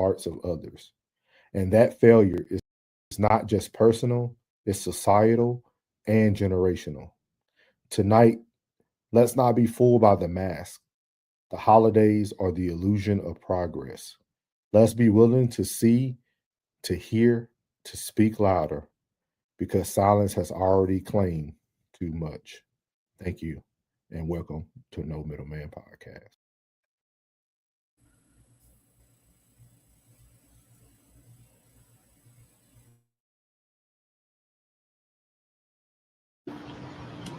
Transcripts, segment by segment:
hearts of others. And that failure is not just personal, it's societal and generational. Tonight, let's not be fooled by the mask, the holidays, or the illusion of progress. Let's be willing to see, to hear, to speak louder, because silence has already claimed too much. Thank you, and welcome to No Middleman Podcast.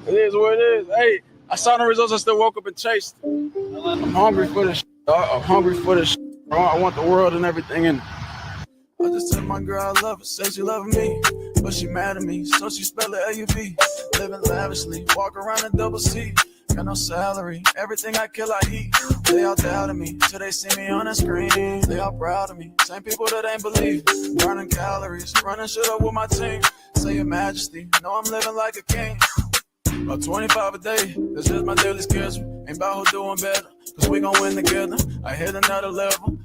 It is what it is. Hey, I saw the results. I still woke up and chased. I'm hungry for this. I'm hungry for this. I want the world and everything. And I just tell my girl I love her, say she love me, but she mad at me, so she spell it L-U-V. Living lavishly, walk around in double C. Got no salary, everything I kill I eat. They all doubted me, till they see me on the screen. They all proud of me, same people that ain't believe. Burning calories, running shit up with my team. Say your majesty, know I'm living like a king. About 25 a day, that's just my daily schedule. Ain't about who doing better, cause we gon' win together. I hit another level.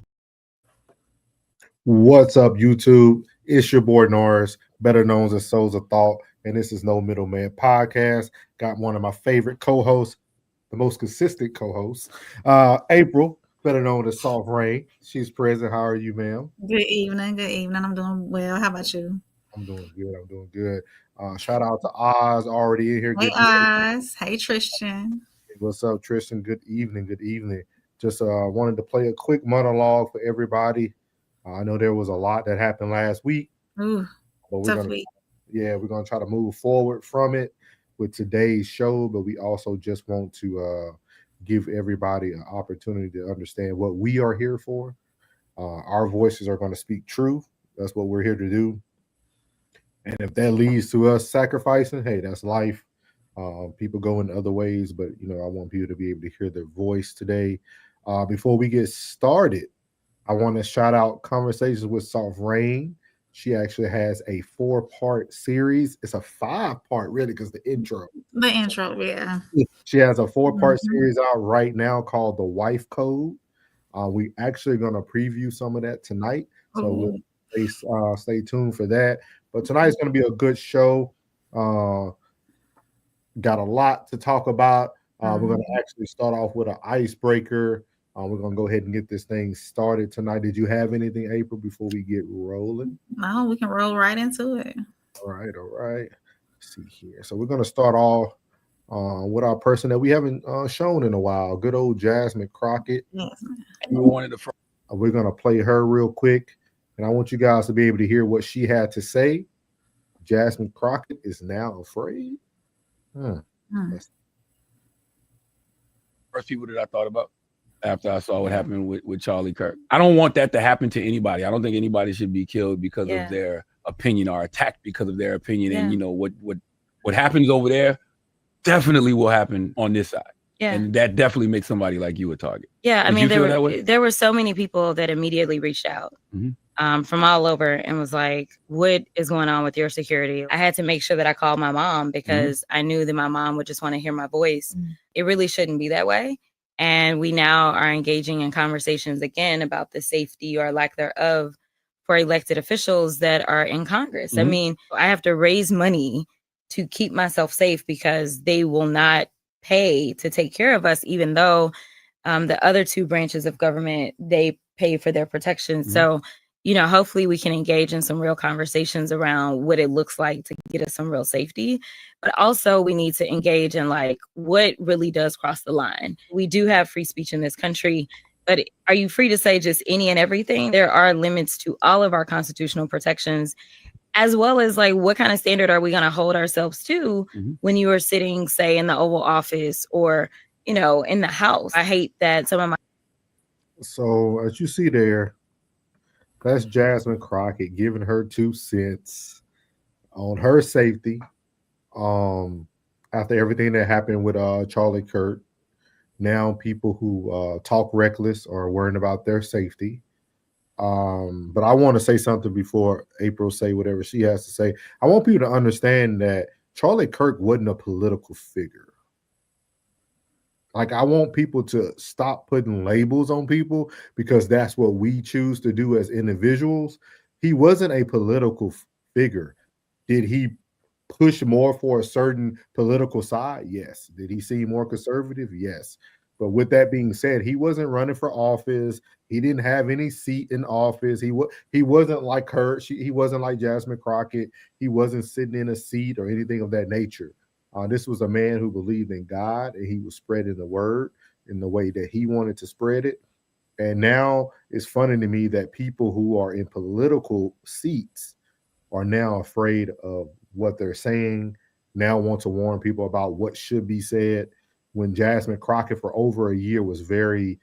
What's up, YouTube? It's your boy Norris, better known as Souls of Thought, and this is No Middleman Podcast. Got one of my favorite co-hosts, the most consistent co-host, April, better known as Soft Rain. She's present. How are you, ma'am? Good evening. Good evening. I'm doing well. How about you? I'm doing good. Shout out to Oz already in here. Hey, Oz. Hey, Tristan. What's up, Tristan? Good evening. Just wanted to play a quick monologue for everybody. I know there was a lot that happened last week. Ooh, but tough week. We're gonna try to move forward from it with today's show, but we also just want to give everybody an opportunity to understand what we are here for. Our voices are going to speak truth. That's what we're here to do. And if that leads to us sacrificing, hey, that's life. People go in other ways, but I want people to be able to hear their voice today. Before we get started, I want to shout out Conversations with Soft Rain. She actually has a 4-part series. It's a 5-part, really, because the intro. Yeah. She has a 4-part series out right now called The Wife Code. We actually going to preview some of that tonight. So we'll stay tuned for that. But tonight's going to be a good show. Got a lot to talk about. We're going to actually start off with an icebreaker. We're going to go ahead and get this thing started tonight. Did you have anything, April, before we get rolling? No, we can roll right into it. All right. Let's see here. So we're going to start off with our person that we haven't shown in a while. Good old Jasmine Crockett. Yes. We're going to play her real quick. And I want you guys to be able to hear what she had to say. Jasmine Crockett is now afraid. First people that I thought about after I saw what happened with Charlie Kirk. I don't want that to happen to anybody. I don't think anybody should be killed because of their opinion or attacked because of their opinion. And what happens over there definitely will happen on this side. Yeah. And that definitely makes somebody like you a target. Yeah. I mean, there were so many people that immediately reached out from all over and was like, what is going on with your security? I had to make sure that I called my mom because I knew that my mom would just want to hear my voice. It really shouldn't be that way. And we now are engaging in conversations again about the safety or lack thereof for elected officials that are in Congress. I mean, I have to raise money to keep myself safe because they will not pay to take care of us, even though the other 2 branches of government, they pay for their protection. So, hopefully we can engage in some real conversations around what it looks like to get us some real safety. But also we need to engage in what really does cross the line. We do have free speech in this country, but are you free to say just any and everything? There are limits to all of our constitutional protections, as well as what kind of standard are we going to hold ourselves to when you are sitting, say, in the Oval Office or, in the House. I hate that some of my. So as you see there, that's Jasmine Crockett giving her 2 cents on her safety. After everything that happened with Charlie Kirk, now people who talk reckless are worrying about their safety. But I want to say something before April say whatever she has to say. I want people to understand that Charlie Kirk wasn't a political figure. Like, I want people to stop putting labels on people because that's what we choose to do as individuals. He wasn't a political figure. Did he push more for a certain political side? Yes. Did he seem more conservative? Yes. But with that being said, he wasn't running for office. He didn't have any seat in office. He wasn't like her. He wasn't like Jasmine Crockett. He wasn't sitting in a seat or anything of that nature. This was a man who believed in God, and he was spreading the word in the way that he wanted to spread it. And now it's funny to me that people who are in political seats are now afraid of what they're saying, now want to warn people about what should be said, when Jasmine Crockett for over a year was very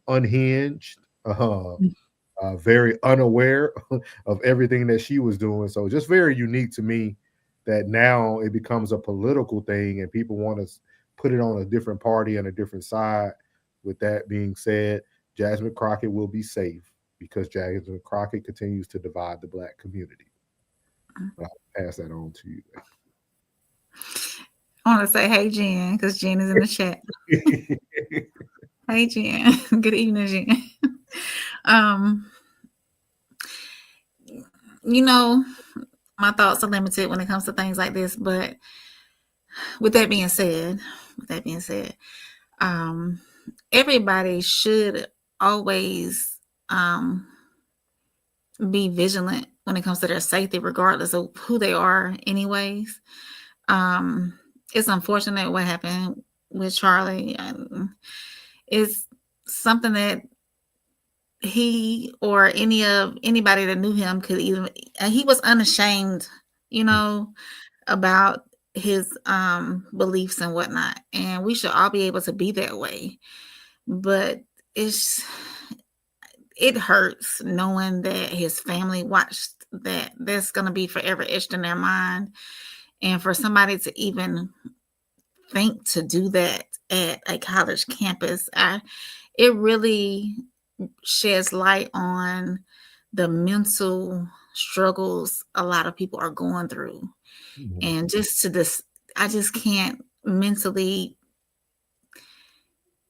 unhinged, very unaware of everything that she was doing. So just very unique to me that now it becomes a political thing and people want to put it on a different party and a different side. With that being said, Jasmine Crockett will be safe because Jasmine Crockett continues to divide the Black community. I'll pass that on to you. I want to say, hey, Jen, because Jen is in the chat. Hey, Jen. Good evening, Jen. You know, my thoughts are limited when it comes to things like this, but with that being said, everybody should always be vigilant when it comes to their safety, regardless of who they are anyways. It's unfortunate what happened with Charlie. It's something that he or anybody that knew him could even, he was unashamed, about his beliefs and whatnot. And we should all be able to be that way. But it hurts knowing that his family watched that. That's going to be forever etched in their mind. And for somebody to even think to do that at a college campus, it really sheds light on the mental struggles a lot of people are going through. Mm-hmm. And I just can't mentally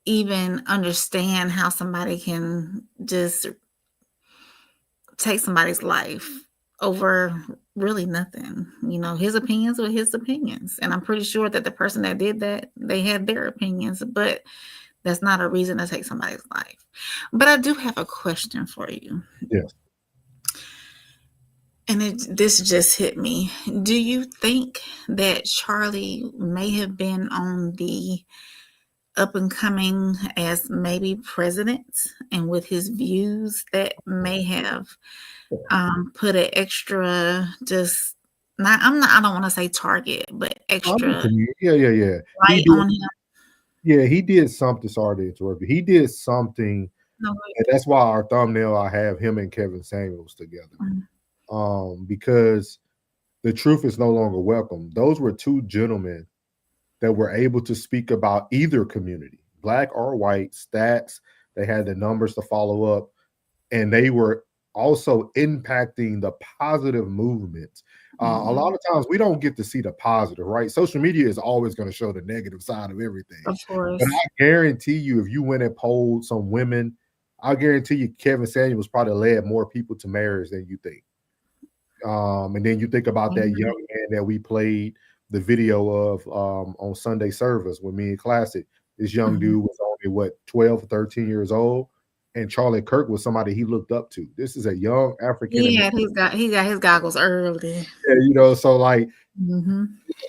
even understand how somebody can just take somebody's life over really nothing. His opinions were his opinions. And I'm pretty sure that the person that did that, they had their opinions, but that's not a reason to take somebody's life. But I do have a question for you. Yes. And this just hit me. Do you think that Charlie may have been on the up and coming as maybe president, and with his views that may have put an extra I don't want to say target, but extra yeah light on him? Yeah, he did something. Sorry to interrupt you. He did something. No, and that's why our thumbnail, I have him and Kevin Samuels together. Mm-hmm. Because the truth is no longer welcome. Those were two gentlemen that were able to speak about either community, Black or white, stats. They had the numbers to follow up, and they were also impacting the positive movement. A lot of times we don't get to see the positive, right? Social media is always going to show the negative side of everything. Of course. But I guarantee you, if you went and polled some women, I guarantee you Kevin Samuels probably led more people to marriage than you think. And then you think about that young man that we played the video of on Sunday service with me and Classic. This young dude was only 12 or 13 years old, and Charlie Kirk was somebody he looked up to. This is a young African. Yeah, he got his goggles early. Yeah, so like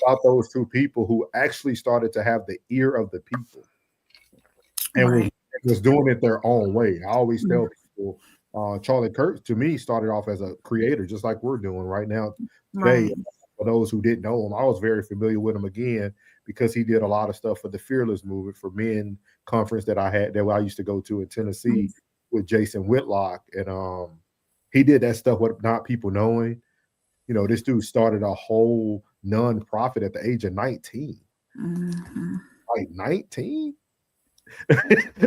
about those two people who actually started to have the ear of the people, and was doing it their own way. I always tell people, Charlie Kirk to me started off as a creator, just like we're doing right now today. For those who didn't know him, I was very familiar with him again because he did a lot of stuff for the Fearless Movement for Men conference that I used to go to in Tennessee with Jason Whitlock, and he did that stuff with not people knowing. This dude started a whole nonprofit at the age of 19. Like 19.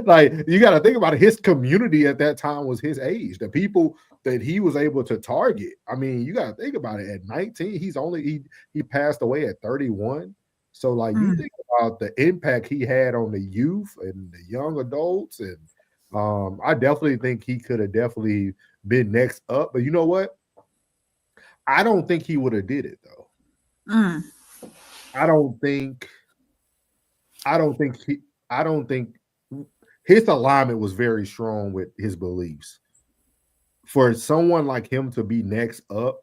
Like, you got to think about it. His community at that time was his age. The people that he was able to target. I mean, you got to think about it. At 19, he passed away at 31. So, like, you think about the impact he had on the youth and the young adults, and I definitely think he could have definitely been next up. But you know what? I don't think he would have did it though. Mm. I don't think. I don't think he. I don't think his alignment was very strong with his beliefs. For someone like him to be next up,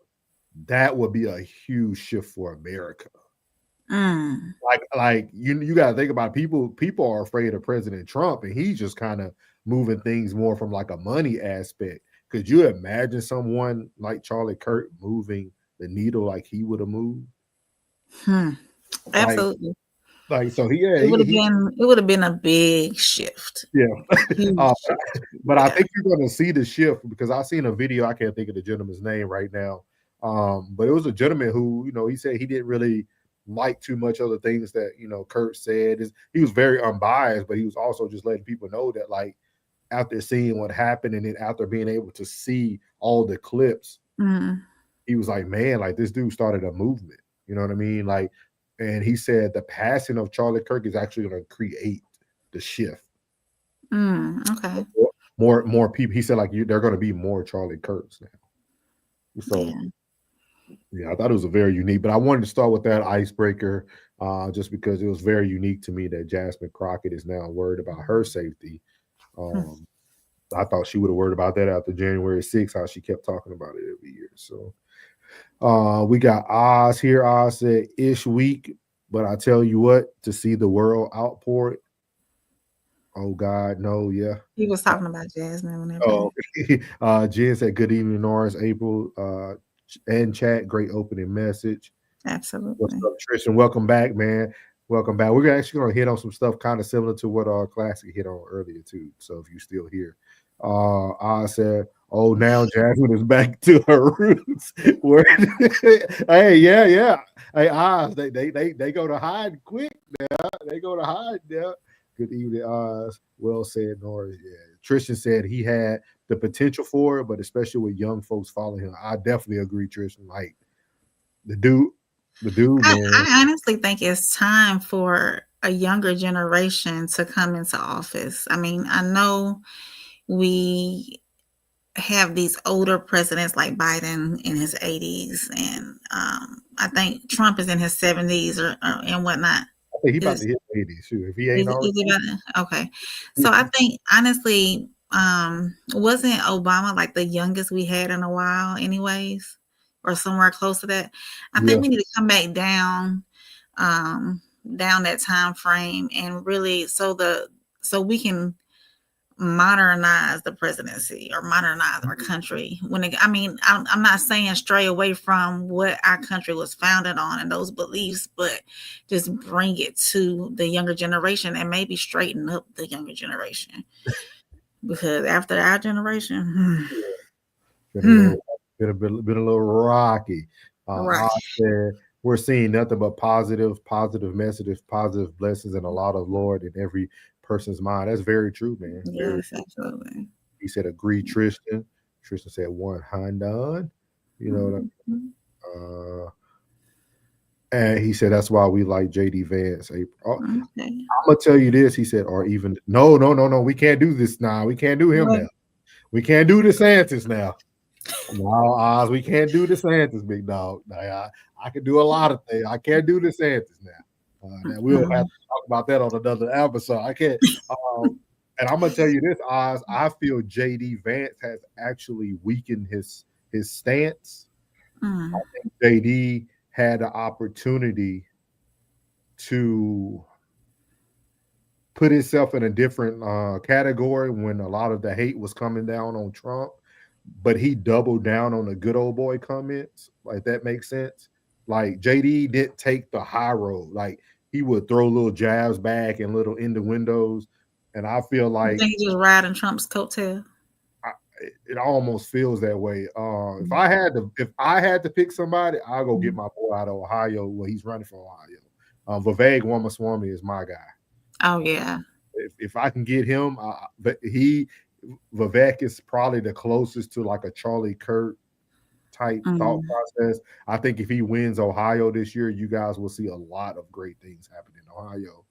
that would be a huge shift for America. Mm. Like you got to think about it. People are afraid of President Trump, and he's just kind of moving things more from like a money aspect. Could you imagine someone like Charlie Kirk moving the needle like he would have moved? Absolutely. Like so, It would have been a big shift. Yeah. Huge But Yeah. I think you're going to see the shift because I seen a video. I can't think of the gentleman's name right now. But it was a gentleman who, you know, he said he didn't really like too much of the things that, you know, Kurt said. He was very unbiased, but he was also just letting people know that, like, after seeing what happened and then after being able to see all the clips, he was like, man, like this dude started a movement. You know what I mean? Like, and he said the passing of Charlie Kirk is actually going to create the shift. Okay. More people. He said like they're going to be more Charlie Kirks now. So yeah, I thought it was a very unique. But I wanted to start with that icebreaker, just because it was very unique to me that Jasmine Crockett is now worried about her safety. I thought she would have worried about that after January 6th, how she kept talking about it every year. So we got Oz here. Oz said ish week, but I tell you what, to see the world outpour it. Oh God, no, yeah. He was talking about Jasmine whenever. Jen said good evening, Norris, April, and chat. Great opening message. Absolutely. What's up, Tristan? Welcome back, man. Welcome back. We're actually going to hit on some stuff kind of similar to what our Classic hit on earlier too. So if you're still here, I said, oh, now Jasmine is back to her roots. Hey, yeah. Hey, Oz, they go to hide quick now. They go to hide now. Good evening, Oz. Well said, Norris. Yeah, Tristan said he had the potential for it, but especially with young folks following him, I definitely agree, Tristan. Like the dude. I honestly think it's time for a younger generation to come into office. I mean, I know we have these older presidents like Biden in his 80s, and I think Trump is in his 70s or and whatnot. I think he's about to hit 80s too. If he ain't already. Okay. So I think honestly, wasn't Obama like the youngest we had in a while anyways? Or somewhere close to that. I think we need to come back down that time frame and really so we can modernize the presidency or modernize our country. I'm not saying stray away from what our country was founded on and those beliefs, but just bring it to the younger generation and maybe straighten up the younger generation. Because after our generation, been a little rocky. We're seeing nothing but positive messages, positive blessings, and a lot of Lord in every person's mind. That's very true, man. Yes, absolutely. He said, agree, Tristan. Tristan said, 100. You know what I mean? And he said, that's why we like JD Vance. I'm going to tell you this. He said, or even, no. We can't do this now. We can't do him now. We can't do DeSantis now. No, Oz, we can't do DeSantis, big dog. I can do a lot of things. I can't do DeSantis now. We'll have to talk about that on another episode. I can't. And I'm gonna tell you this, Oz. I feel JD Vance has actually weakened his stance. I think JD had the opportunity to put himself in a different category when a lot of the hate was coming down on Trump. But he doubled down on the good old boy comments. Like, that makes sense. Like, JD didn't take the high road. Like, he would throw little jabs back and little innuendos. And I feel like he just riding Trump's coattail. It almost feels that way. If I had to pick somebody, I'll go get my boy out of Ohio. Well, he's running for Ohio. Vivek Ramaswamy is my guy. Oh yeah. If I can get him, Vivek is probably the closest to like a Charlie Kirk type thought process. I think if he wins Ohio this year, you guys will see a lot of great things happen in Ohio.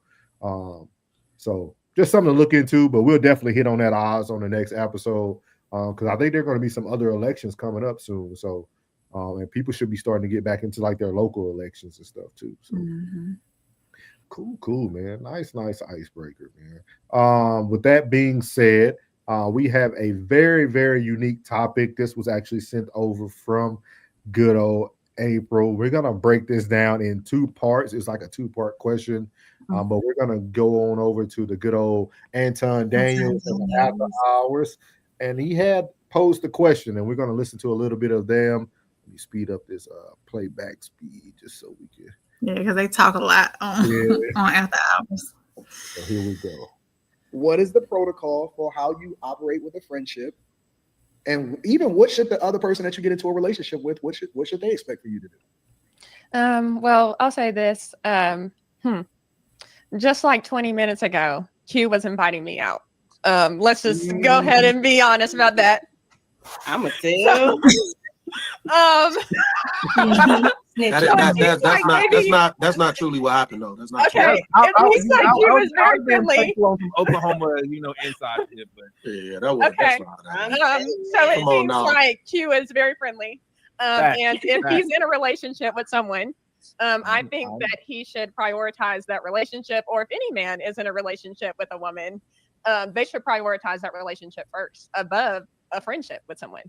So just something to look into, but we'll definitely hit on that odds on the next episode because I think there are going to be some other elections coming up soon. So, and people should be starting to get back into like their local elections and stuff too. So. Cool, man. Nice icebreaker, man. With that being said, we have a very, very unique topic. This was actually sent over from good old April. We're gonna break this down in 2 parts. It's like a 2-part question, but we're gonna go on over to the good old Anton Daniels in the after hours, and he had posed the question, and we're gonna listen to a little bit of them. Let me speed up this playback speed just so we can. Yeah, because they talk a lot on after hours. So here we go. What is the protocol for how you operate with a friendship? And even what should the other person that you get into a relationship with, what should they expect for you to do? Well, I'll say this. Just like 20 minutes ago, Q was inviting me out. Let's just go ahead and be honest about that. I'm a tell. That's not truly what happened though. That's not okay. True. At least like Q was very friendly. Oklahoma, inside it, but yeah, that was okay. So it seems like Q is very friendly. And if he's in a relationship with someone, I think that he should prioritize that relationship. Or if any man is in a relationship with a woman, they should prioritize that relationship first above a friendship with someone.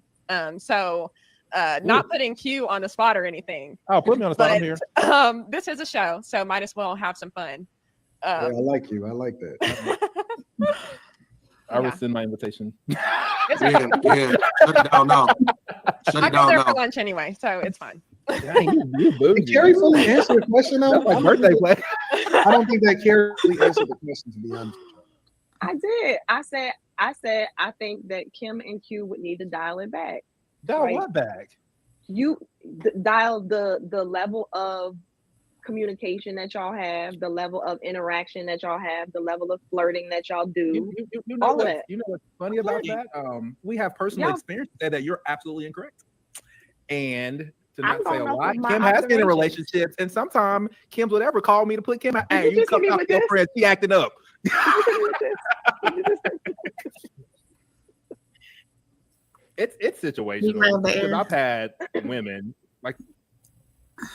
Not putting Q on the spot or anything. Oh, put me on the spot. I'm here. This is a show, so might as well have some fun. Yeah, I like you. I like that. I rescind my invitation. It's okay. Yeah. Shut it down now. I go there for lunch anyway, so it's fine. Did Carrie fully answer the question though? My birthday play. I don't think that Carrie fully answered the question, to be honest with you. I did. I said I think that Kim and Q would need to dial it back. Dial what back? You dial the level of communication that y'all have, the level of interaction that y'all have, the level of flirting that y'all do. You know what's funny about that? We have personal experience that you're absolutely incorrect. And to not say a lot, Kim has been in relationships, and sometimes Kim's would ever call me to put Kim out. Hey, you come out with your friend, she acting up. It's situational because I've had women like.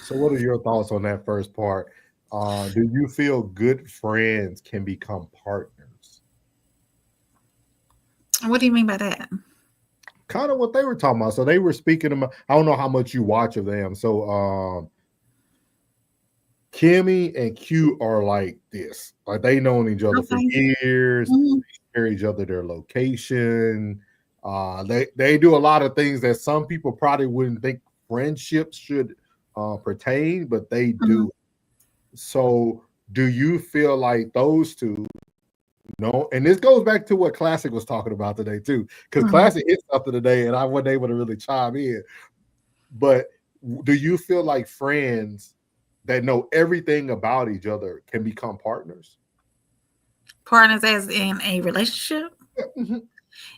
So, what are your thoughts on that first part? Do you feel good friends can become partners? What do you mean by that? Kind of what they were talking about. So they were speaking about. I don't know how much you watch of them. So, Kimmy and Q are like this. Like they known each other for years. They share each other their location. They do a lot of things that some people probably wouldn't think friendships should pertain, but they do. So do you feel like those two? No, and this goes back to what Classic was talking about today too, because Classic hit something today, and I wasn't able to really chime in. But do you feel like friends that know everything about each other can become partners? Partners as in a relationship? Mm-hmm.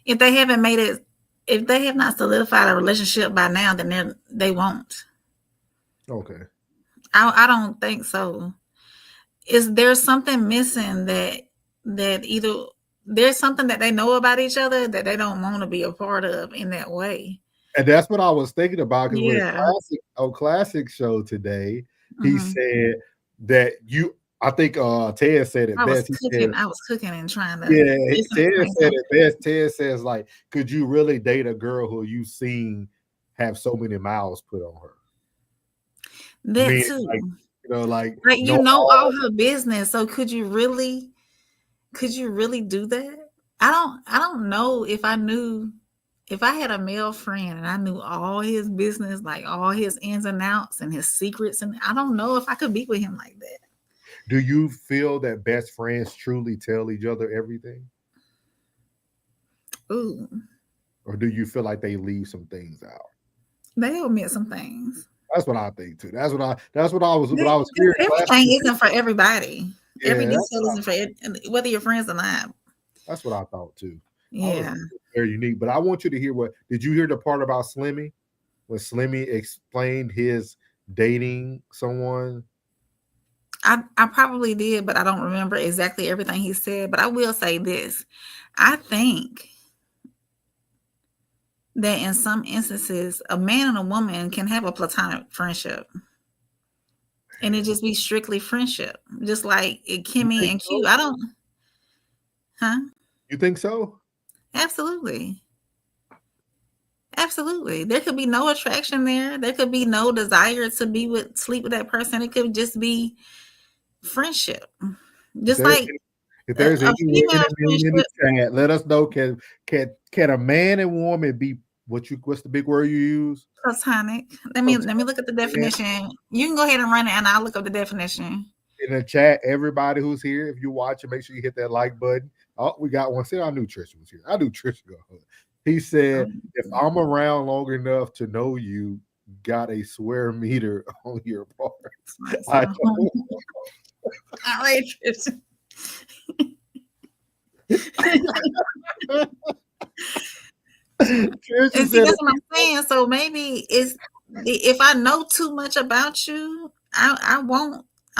If they haven't made it, if they have not solidified a relationship by now, then they won't. Okay. I don't think so. Is there something missing that either there's something that they know about each other that they don't want to be a part of in that way? And that's what I was thinking about, because when Classic show today, he said that I think Ted said it best. I was cooking and trying to. Yeah, Ted said it best. Ted says, like, could you really date a girl who you've seen have so many miles put on her? That too. Like you know all her business. So could you really do that? I don't know if I had a male friend and I knew all his business, like all his ins and outs and his secrets, and I don't know if I could be with him like that. Do you feel that best friends truly tell each other everything? Ooh. Or do you feel like they leave some things out? They omit some things. That's what I think too. That's what I was hearing. Everything isn't for everybody. Yeah, every detail isn't for whether you're friends or not. That's what I thought too. Yeah. Very unique. But I want you to hear did you hear the part about Slimmy? when Slimmy explained his dating someone? I probably did, but I don't remember exactly everything he said. But I will say this. I think that in some instances, a man and a woman can have a platonic friendship. And it just be strictly friendship. Just like Kimmy and Q. I don't. Huh? You think so? Absolutely. Absolutely. There could be no attraction there. There could be no desire to sleep with that person. It could just be friendship. Just like if there's any women in the chat, let us know. Can a man and woman be what's the big word you use? Platonic. Let me look at the definition. You can go ahead and run it, and I'll look up the definition. In the chat, everybody who's here, if you're watching, make sure you hit that like button. Oh, we got one. See, I knew Trisha was here. I knew Trisha. He said, if I'm around long enough to know you, got a swear meter on your parts. All right, Trisha. And see, that's what I'm saying. So maybe if I know too much about you, I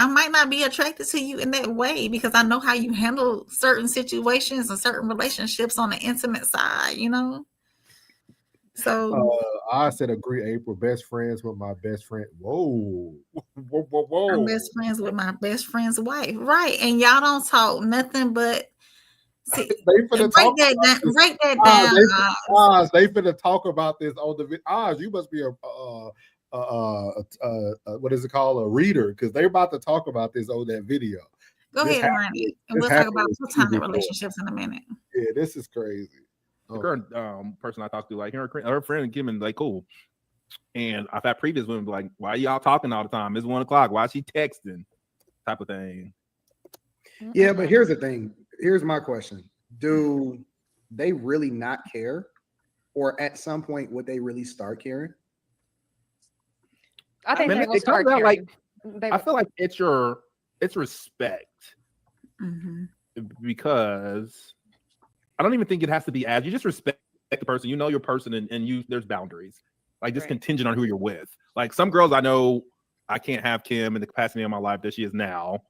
might not be attracted to you in that way because I know how you handle certain situations and certain relationships on the intimate side, you know? So I said agree, April. Best friends with my best friend. Whoa. I'm best friends with my best friend's wife. Right. And y'all don't talk nothing but see, break that down. They finna talk about this on the Oz. You must be a what is it called? A reader, because they're about to talk about this on that video. Go ahead and run it. And we'll talk about platonic relationships in a minute. Yeah, this is crazy. The current person I talked to, like her friend Kim, and like cool. And I've had previous women be like, why are y'all talking all the time? It's 1 o'clock. Why is she texting? Type of thing. Yeah, but here's the thing. Here's my question. Do they really not care? Or at some point would they really start caring? I think they will start caring. Like, I feel like it's respect. Mm-hmm. Because I don't even think it has to be as you just respect the person. You know your person, and there's boundaries. Like just contingent on who you're with. Like some girls I know, I can't have Kim in the capacity of my life that she is now,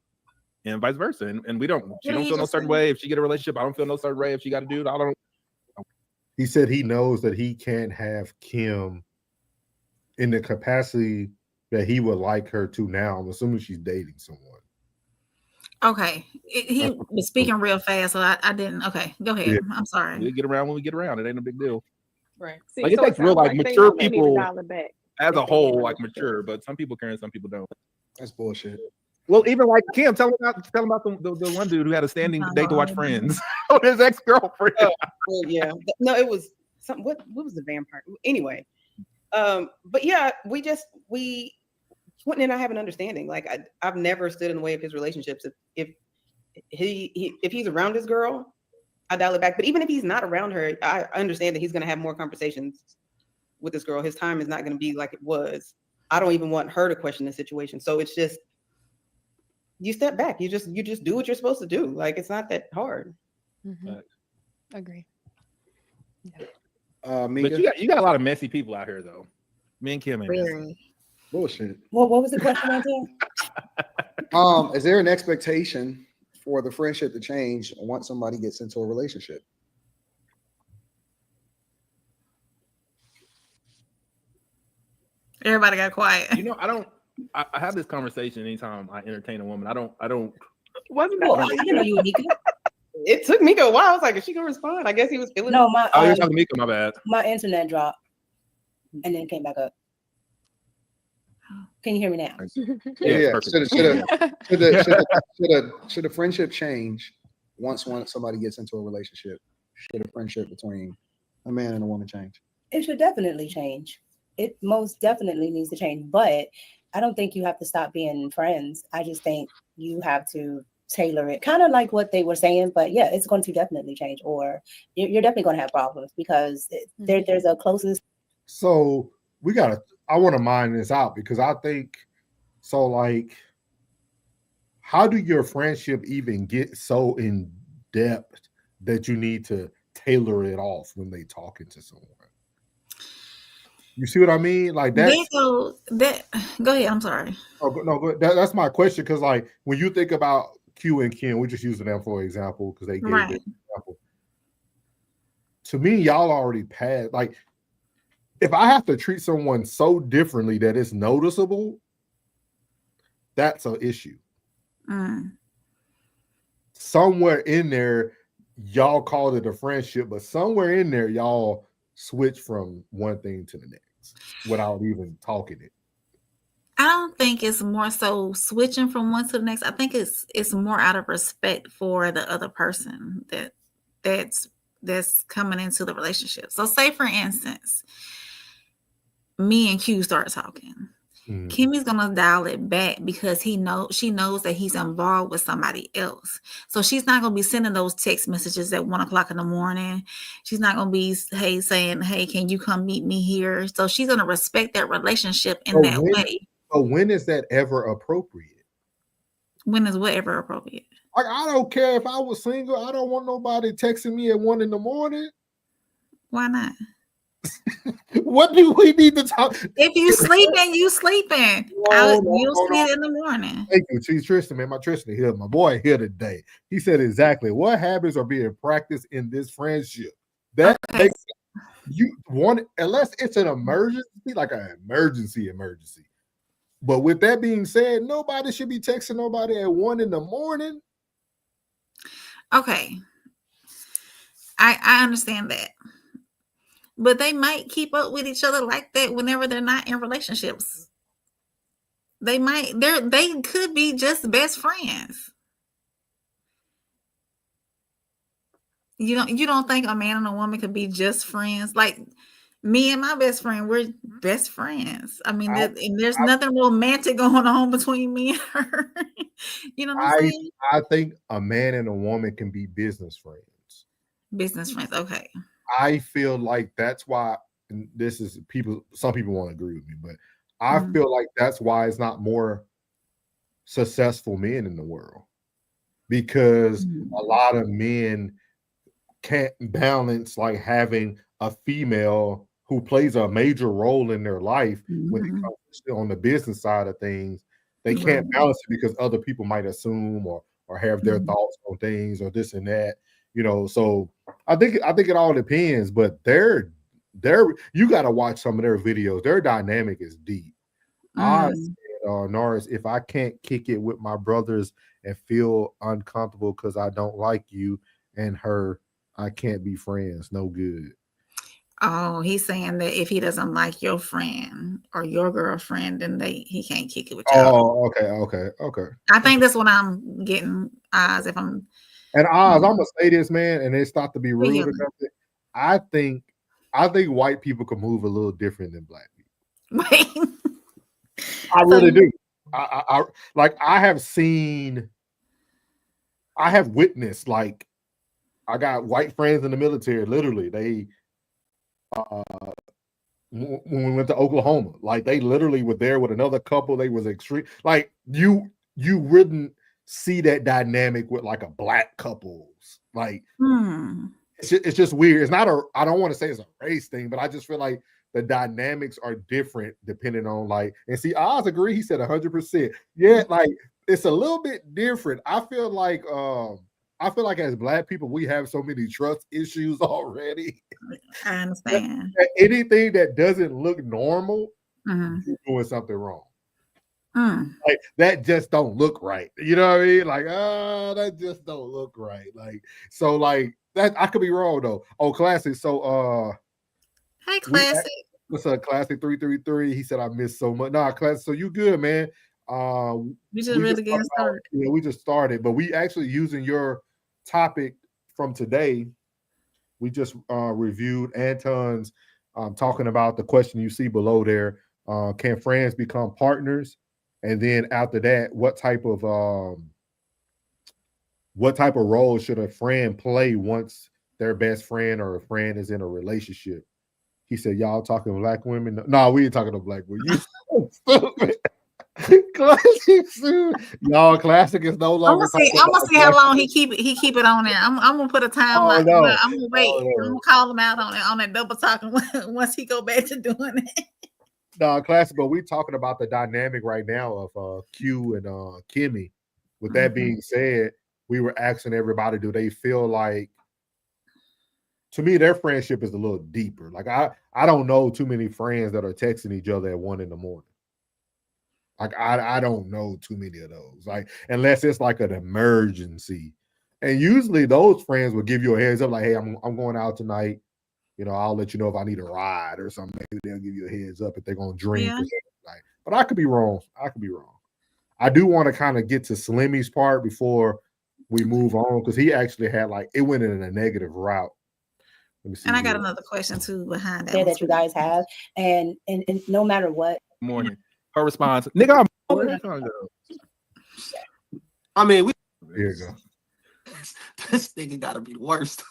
and vice versa. And she don't feel no certain way if she get a relationship. I don't feel no certain way if she got a dude. I don't. He said he knows that he can't have Kim in the capacity that he would like her to now. I'm assuming she's dating someone. Okay. He was speaking real fast, so I didn't. Okay, go ahead. Yeah. I'm sorry. We get around when we get around. It ain't a big deal. Right. See, like it takes real like mature people as a whole, like mature, but some people care and some people don't. That's bullshit. Well, even like Kim, tell him about the one dude who had a standing date to watch Friends on his ex-girlfriend. Well, yeah. No, it was some what was the vampire? Anyway. But yeah, Quentin and I have an understanding. Like I've never stood in the way of his relationships. If he's around his girl, I dial it back. But even if he's not around her, I understand that he's going to have more conversations with this girl. His time is not going to be like it was. I don't even want her to question the situation. So it's just you step back. You just do what you're supposed to do. Like it's not that hard. Mm-hmm. Agree. Yeah. But you got a lot of messy people out here, though. Me and Kim ain't messy. Bullshit. Well, what was the question Is there an expectation for the friendship to change once somebody gets into a relationship? Everybody got quiet. You know, I have this conversation anytime I entertain a woman. I don't. Wasn't that? I didn't know you were Mika. It took Mika a while. I was like, is she gonna respond? I guess he was feeling. No, you're talking to Mika. My bad. My internet dropped and then came back up. Can you hear me now? Yeah. Should a friendship change once somebody gets into a relationship? Should a friendship between a man and a woman change? It should definitely change. It most definitely needs to change, but I don't think you have to stop being friends. I just think you have to tailor it, kind of like what they were saying. But yeah, it's going to definitely change, or you're definitely going to have problems because there's a closeness. So I want to mine this out because I think so. Like, how do your friendship even get so in depth that you need to tailor it off when they talking to someone? You see what I mean? Like that. Go ahead. I'm sorry. Oh no, that's my question. Because like when you think about Q and Kim, we're just using them for example because they gave the example. To me, y'all already passed. Like, if I have to treat someone so differently that it's noticeable, that's an issue. Somewhere in there, y'all called it a friendship, but somewhere in there, y'all switch from one thing to the next without even talking it. I don't think it's more so switching from one to the next. I think it's more out of respect for the other person that's coming into the relationship. So say for instance, me and Q start talking. Kimmy's gonna dial it back because she knows that he's involved with somebody else. So she's not gonna be sending those text messages at 1 o'clock in the morning. She's not gonna be saying, "Hey, can you come meet me here?" So she's gonna respect that relationship in that way. So when is that ever appropriate? When is whatever appropriate? Like, I don't care if I was single. I don't want nobody texting me at 1 a.m. Why not? What do we need to talk? If you sleeping, you sleeping. You'll see it in the morning. Thank you, Chief Tristan, man. Tristan here, my boy here today. He said exactly what habits are being practiced in this friendship. That makes you want it, unless it's an emergency, like an emergency. But with that being said, nobody should be texting nobody at 1 a.m. Okay. I understand that. But they might keep up with each other like that whenever they're not in relationships. They could be just best friends. You don't think a man and a woman could be just friends? Like me and my best friend, we're best friends. I mean, there's nothing romantic going on between me and her. You know what I'm saying? I think a man and a woman can be business friends. Business friends, okay. I feel like that's why, and this is some people won't agree with me, but I feel like that's why it's not more successful men in the world, because a lot of men can't balance like having a female who plays a major role in their life when it comes to on the business side of things. They can't balance it because other people might assume or have their thoughts on things or this and that. You know, so I think it all depends, but you got to watch some of their videos. Their dynamic is deep. I said, Norris, if I can't kick it with my brothers and feel uncomfortable because I don't like you and her, I can't be friends. No good. Oh, he's saying that if he doesn't like your friend or your girlfriend, then he can't kick it with you. Oh, okay. I think that's what I'm getting. I'm gonna say this, man, and it's not to be rude or nothing. I think white people can move a little different than black people. I really do. I have witnessed, like, I got white friends in the military. Literally, they when we went to Oklahoma, like they literally were there with another couple. They was extreme. Like you wouldn't see that dynamic with like a black couples. Like it's just weird. It's not I don't want to say it's a race thing, but I just feel like the dynamics are different depending on like, and see, Oz agree. He said 100%. Yeah, like it's a little bit different. I feel like as black people, we have so many trust issues already. I understand. Anything that doesn't look normal, you're doing something wrong. Like that just don't look right. You know what I mean? Like, that just don't look right. Like, so like that I could be wrong though. Oh, Classic. So hey, Classic. What's up, Classic 333? He said I missed so much. Nah, Classic. So you good, man. We just really getting started. Yeah, we just started, but we actually using your topic from today. We just reviewed Anton's talking about the question you see below there. Can friends become partners? And then after that, what type of role should a friend play once their best friend or a friend is in a relationship? He said, y'all talking to black women? No, we ain't talking to black women. You so stupid. Classic soon. Y'all, classic is no I'm longer. gonna see how long he keep it on there. I'm gonna put a timeline. no. I'm gonna wait. I'm gonna call him out on that double talking once he go back to doing it. No, classic, but we talking about the dynamic right now of Q and Kimmy. With that being said, we were asking everybody, do they feel like, to me, their friendship is a little deeper. Like I don't know too many friends that are texting each other at 1 a.m. Like I don't know too many of those. Like unless it's like an emergency. And usually those friends will give you a heads up, like, hey, I'm going out tonight. You know, I'll let you know if I need a ride or something. Maybe they'll give you a heads up if they're gonna drink or something. Like, but I could be wrong. I do want to kind of get to Slimmy's part before we move on, because he actually had it went in a negative route. Let me see. And I got another question too behind that you guys have, and no matter what. Morning. Her response, nigga, I mean, here you go. This nigga gotta be the worst.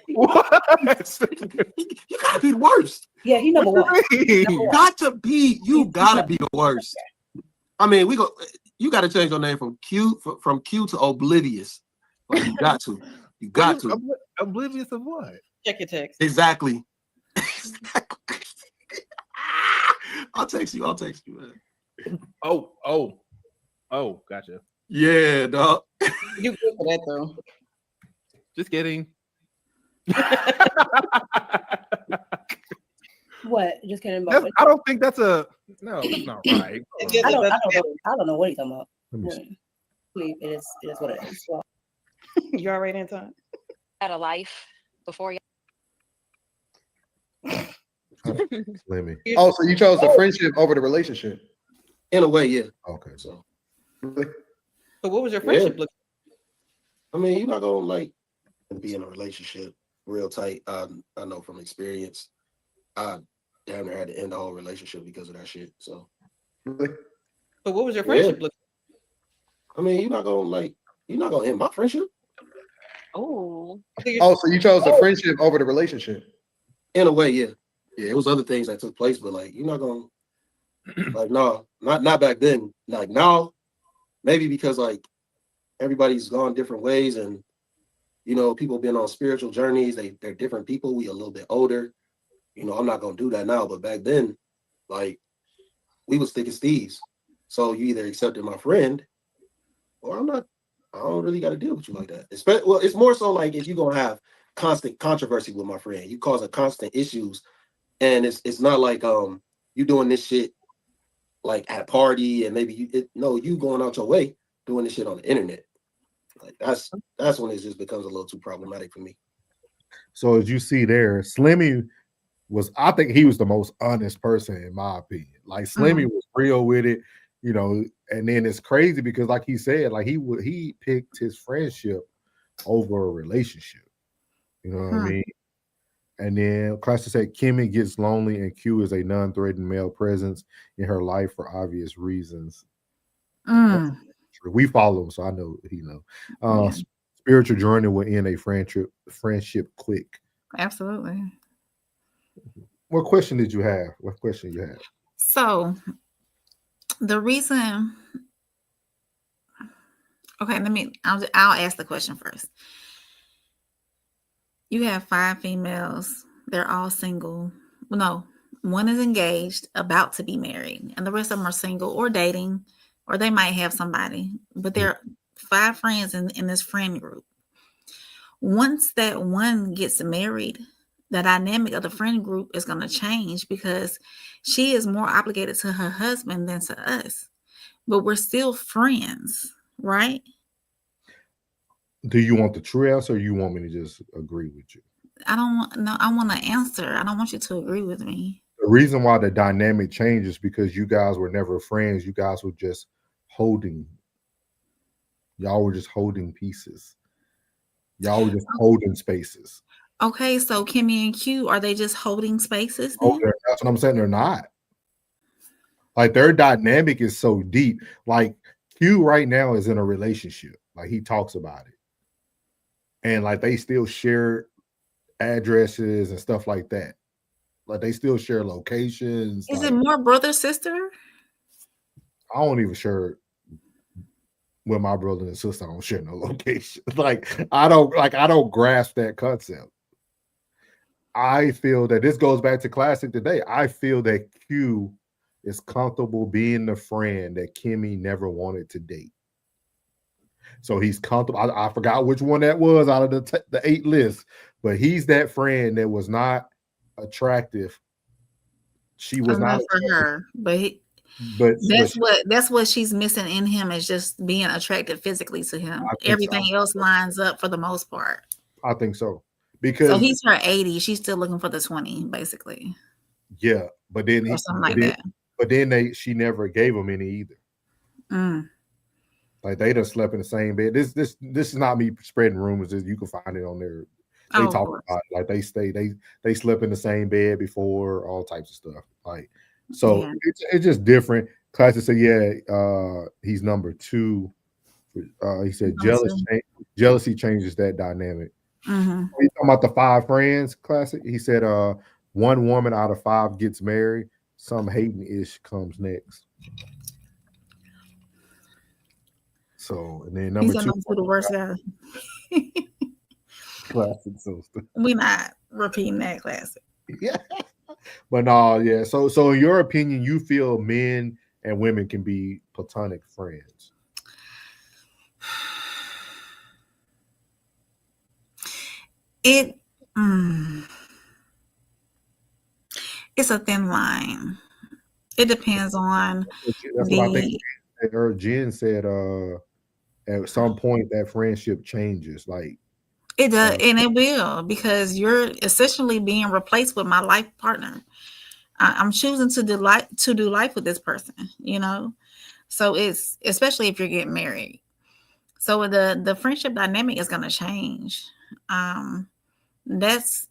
What? You gotta be the worst. Yeah, he number one. You gotta be the worst. I mean, you gotta change your name from Q to Oblivious. Like, you got to. Oblivious of what? Check your text. Exactly. I'll text you, man. Oh, gotcha. Yeah, dog. You good for that though. Just kidding. What? Just kidding. I don't think that's that's not right. I don't know what he's talking about. It is what it is. Well, you all right, Anton? Had a life before you. Slimmy. Oh, so you chose the friendship over the relationship? In a way, yeah. Okay, so. Really? So what was your friendship look? I mean, you're not gonna be in a relationship real tight. I know from experience. I damn near had to end the whole relationship because of that shit. So. Really? So what was your friendship look? I mean, you're not gonna end my friendship. Oh, so you chose the friendship over the relationship? In a way, yeah. Yeah, it was other things that took place, but you're not gonna no, not back then. Like now, maybe because everybody's gone different ways, and people been on spiritual journeys. They're different people. We a little bit older. I'm not gonna do that now, but back then, we was thick as thieves. So you either accepted my friend, or I'm not. I don't really got to deal with you like that. It's more so if you're gonna have constant controversy with my friend, you causing constant issues, and it's not you doing this shit at a party, and maybe you going out your way doing this shit on the internet. That's when it just becomes a little too problematic for me. So as you see there, Slimmy I think he was the most honest person in my opinion. Slimmy was real with it, and then it's crazy because like he said, he picked his friendship over a relationship. You know what I mean? And then Classic said Kimmy gets lonely and Q is a non-threatening male presence in her life for obvious reasons. We follow him, so I know he know. Spiritual journey will end a friendship quick. Absolutely. What question did you have? So the reason, okay, I'll ask the question first. You have 5 females. They're all single. Well, no, one is engaged, about to be married, and the rest of them are single or dating, or they might have somebody, but there are 5 friends in this friend group. Once that one gets married, the dynamic of the friend group is going to change because she is more obligated to her husband than to us, but we're still friends, right? Do you want the true answer, or you want me to just agree with you? I want to answer. I don't want you to agree with me. The reason why the dynamic changes because you guys were never friends. You guys were just holding. Y'all were just holding pieces. Y'all were just holding spaces. Okay, so Kimmy and Q, are they just holding spaces then? Oh, that's what I'm saying. They're not. Their dynamic is so deep. Q right now is in a relationship. He talks about it. And they still share addresses and stuff like that. They still share locations. Is it more brother sister? I don't even share with my brother and sister. I don't share no location. I don't grasp that concept. I feel that this goes back to classic today. I feel that Q is comfortable being the friend that Kimmy never wanted to date. So he's comfortable. I forgot which one that was out of the 8 list, but he's that friend that was not attractive. She was not for her, but that's what she's missing in him, is just being attracted physically to him. Everything else lines up for the most part. I think so. Because so he's her 80, she's still looking for the 20, basically. Yeah, but then that. But then she never gave him any either. Like they done slept in the same bed. This is not me spreading rumors. You can find it on there. They talk about it. Like they slept in the same bed before, all types of stuff. Like so, it's just different. Classic said, he's number 2. He said jealousy changes that dynamic. Mm-hmm. He's talking about the 5 friends. Classic. He said, 1 woman out of 5 gets married. Some hating ish comes next. So, and then number 2, the worst guy. Classic. So we're not repeating that. Classic. Yeah, but no, yeah. So in your opinion, you feel men and women can be platonic friends? It's a thin line. It depends on. That's what I think. Jen said, at some point that friendship changes. Like it does, and it will, because you're essentially being replaced with my life partner. I'm choosing to do life with this person, you know. So it's, especially if you're getting married. So the friendship dynamic is going to change. That's,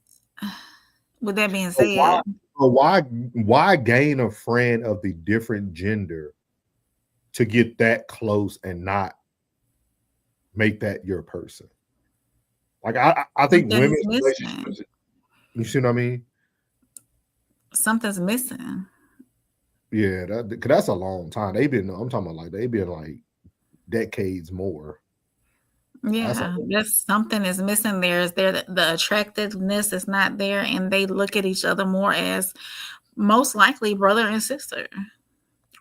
with that being said, why gain a friend of the different gender to get that close and not make that your person? Like I think women's relationships, you see what I mean? Something's missing. Yeah, because that's a long time. I'm talking about they've been like decades more. Yeah, there's something is missing there. Is there the attractiveness is not there, and they look at each other more as most likely brother and sister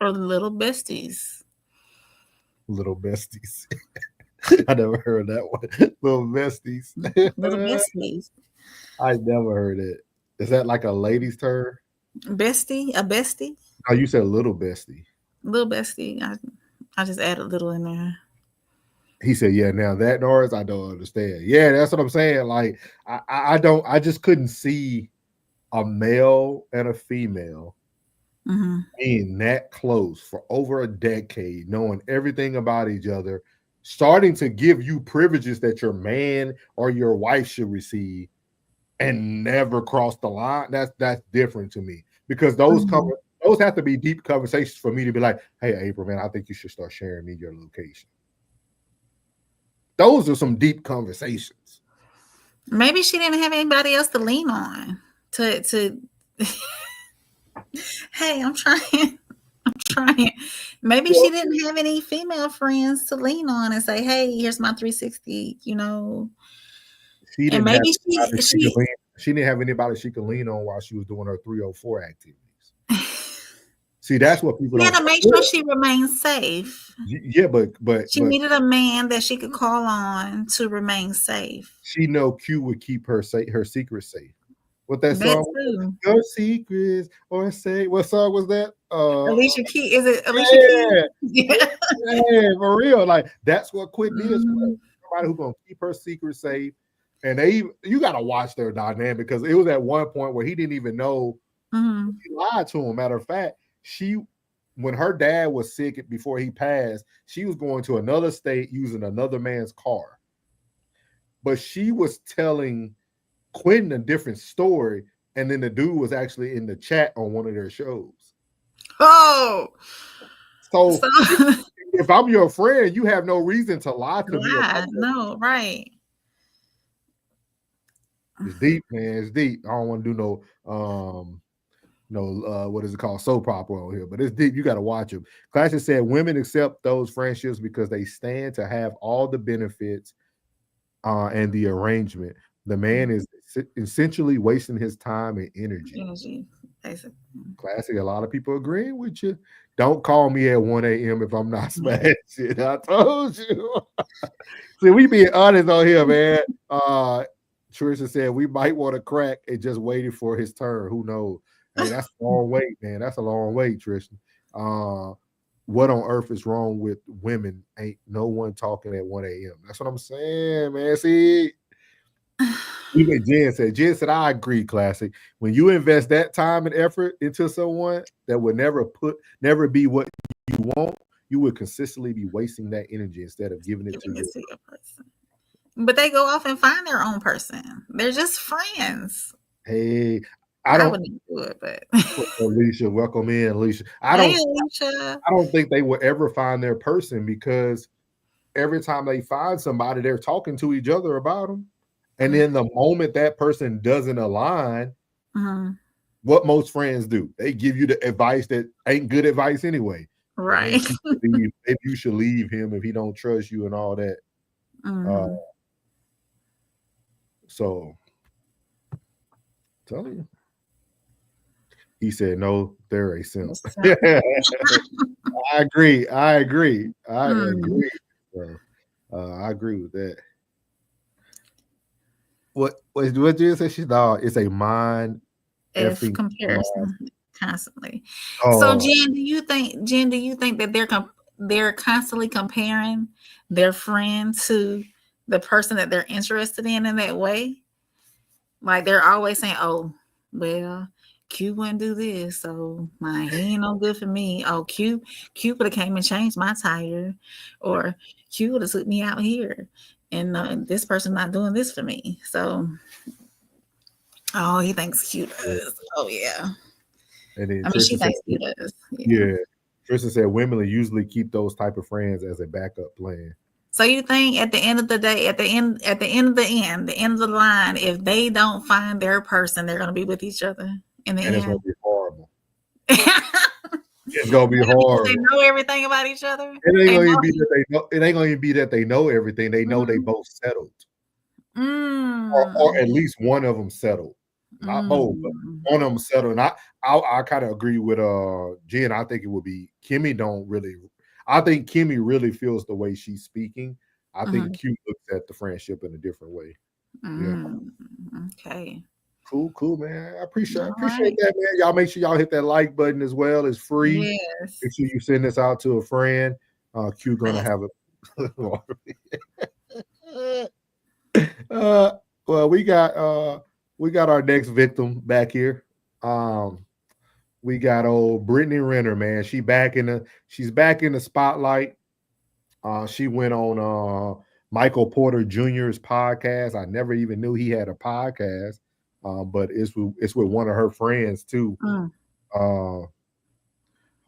or little besties. Little besties. I never heard that one. Little besties. Little besties. I never heard it. Is that like a lady's term? Bestie, a bestie. Oh, you said little bestie. Little bestie. I just added little in there. He said, "Yeah, now that Norris, I don't understand." Yeah, that's what I'm saying. Like, I just couldn't see a male and a female being that close for over a decade, knowing everything about each other, starting to give you privileges that your man or your wife should receive, and never cross the line. That's different to me, because those have to be deep conversations for me to be like, "Hey, April, man, I think you should start sharing me your location." Those are some deep conversations. Maybe she didn't have anybody else to lean on to hey, I'm trying. Maybe she didn't have any female friends to lean on and say, "Hey, here's my 360," you know. She didn't have anybody she could lean on while she was doing her 304 activities. See, that's what people had to make sure she remains safe. Yeah, but she needed a man that she could call on to remain safe. She know Q would keep her secrets safe. What that song? Your secrets or say what song was that? Alicia Keys. Is it Alicia Keys? Yeah, for real. Like that's what Quinn is. Somebody who's gonna keep her secret safe. And you gotta watch their dynamic, because it was at one point where he didn't even know she lied to him. Matter of fact, when her dad was sick before he passed, she was going to another state using another man's car. But she was telling Quentin a different story, and then the dude was actually in the chat on one of their shows. Oh, so if I'm your friend, you have no reason to lie to me. No, right. It's deep, man. It's deep. I don't want to do no what is it called? Soap opera on here, but it's deep. You got to watch them. Classic said women accept those friendships because they stand to have all the benefits and the arrangement. The man is essentially wasting his time and energy. Basically. Classic. A lot of people agreeing with you. Don't call me at 1 a.m. if I'm not smashing. I told you. See, we being honest on here, man. Trisha said we might want to crack and just waiting for his turn. Who knows? Hey, that's a long wait, man. That's a long wait, Trisha. What on earth is wrong with women? Ain't no one talking at 1 a.m. That's what I'm saying, man. See, even Jen said, I agree, Classic. When you invest that time and effort into someone that would never be what you want, you would consistently be wasting that energy instead of giving it to your person. But they go off and find their own person. They're just friends. Hey, I wouldn't do it, but Alicia, welcome in, Alicia. I don't think they will ever find their person because every time they find somebody, they're talking to each other about them. And then the moment that person doesn't align, what most friends do, they give you the advice that ain't good advice anyway. Right. Maybe you should leave him if he don't trust you and all that. So, tell you. He said, no, they're a simp. I agree. I agree with that. What you say? She's dog. It's a mind comparison constantly. So, Jen, do you think that they're constantly comparing their friend to the person that they're interested in that way? Like they're always saying, "Oh, well, Q wouldn't do this, so he ain't no good for me. Oh, Q would have came and changed my tire, or Q would have took me out here, and this person not doing this for me." So, he thinks Q does. Oh yeah. And then she thinks Q does. Yeah. Tristan said women usually keep those type of friends as a backup plan. So you think at the end of the day, at the end of the line, if they don't find their person, they're going to be with each other in the end? It's going to be horrible. It's going to be horrible. They know everything about each other. It ain't going to be that they know. It ain't going to be that they know everything. They know they both settled, or at least one of them settled. Not both, but one of them settled. And I kind of agree with Jen. I think it would be Kimmy. I think Kimmy really feels the way she's speaking. I think Q looks at the friendship in a different way. Yeah. Okay. Cool, man. I appreciate that, man. Y'all make sure y'all hit that like button as well. It's free. Yes. Make sure you send this out to a friend. Q gonna have a well, we got our next victim back here. We got old Brittany Renner, man. She's back in the spotlight. She went on Michael Porter Jr.'s podcast. I never even knew he had a podcast, but it's with one of her friends too. Hold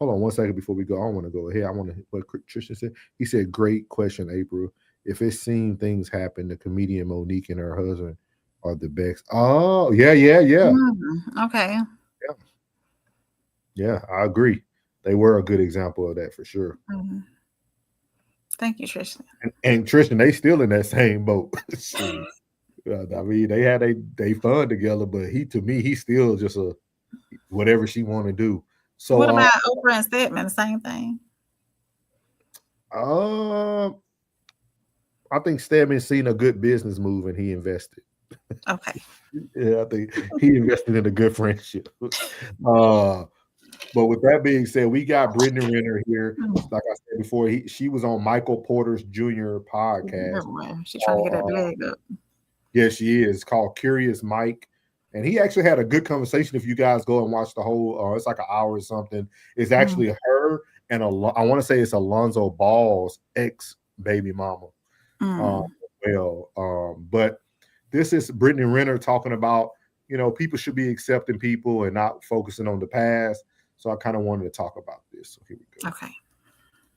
on one second before we go. I want to go ahead. I want to what Tristan said. He said, "Great question, April. If it's seen things happen, the comedian Monique and her husband are the best." Oh, yeah. Okay. Yeah, I agree. They were a good example of that for sure. Thank you, Tristan. And Tristan, they still in that same boat. I mean, they had they fun together, but he's still just a whatever she want to do. So what about Oprah and Stedman? Same thing. I think Stedman seen a good business move and he invested. Okay. Yeah, I think he invested in a good friendship. But with that being said, we got Brittany Renner here. Like I said before, she was on Michael Porter's Jr. podcast. She's trying to get that bag up. Yeah, she is. It's called Curious Mike. And he actually had a good conversation. If you guys go and watch the whole, it's like an hour or something. It's actually her and I want to say it's Alonzo Ball's ex-baby mama. But this is Brittany Renner talking about, people should be accepting people and not focusing on the past. So I kind of wanted to talk about this. So here we go. Okay.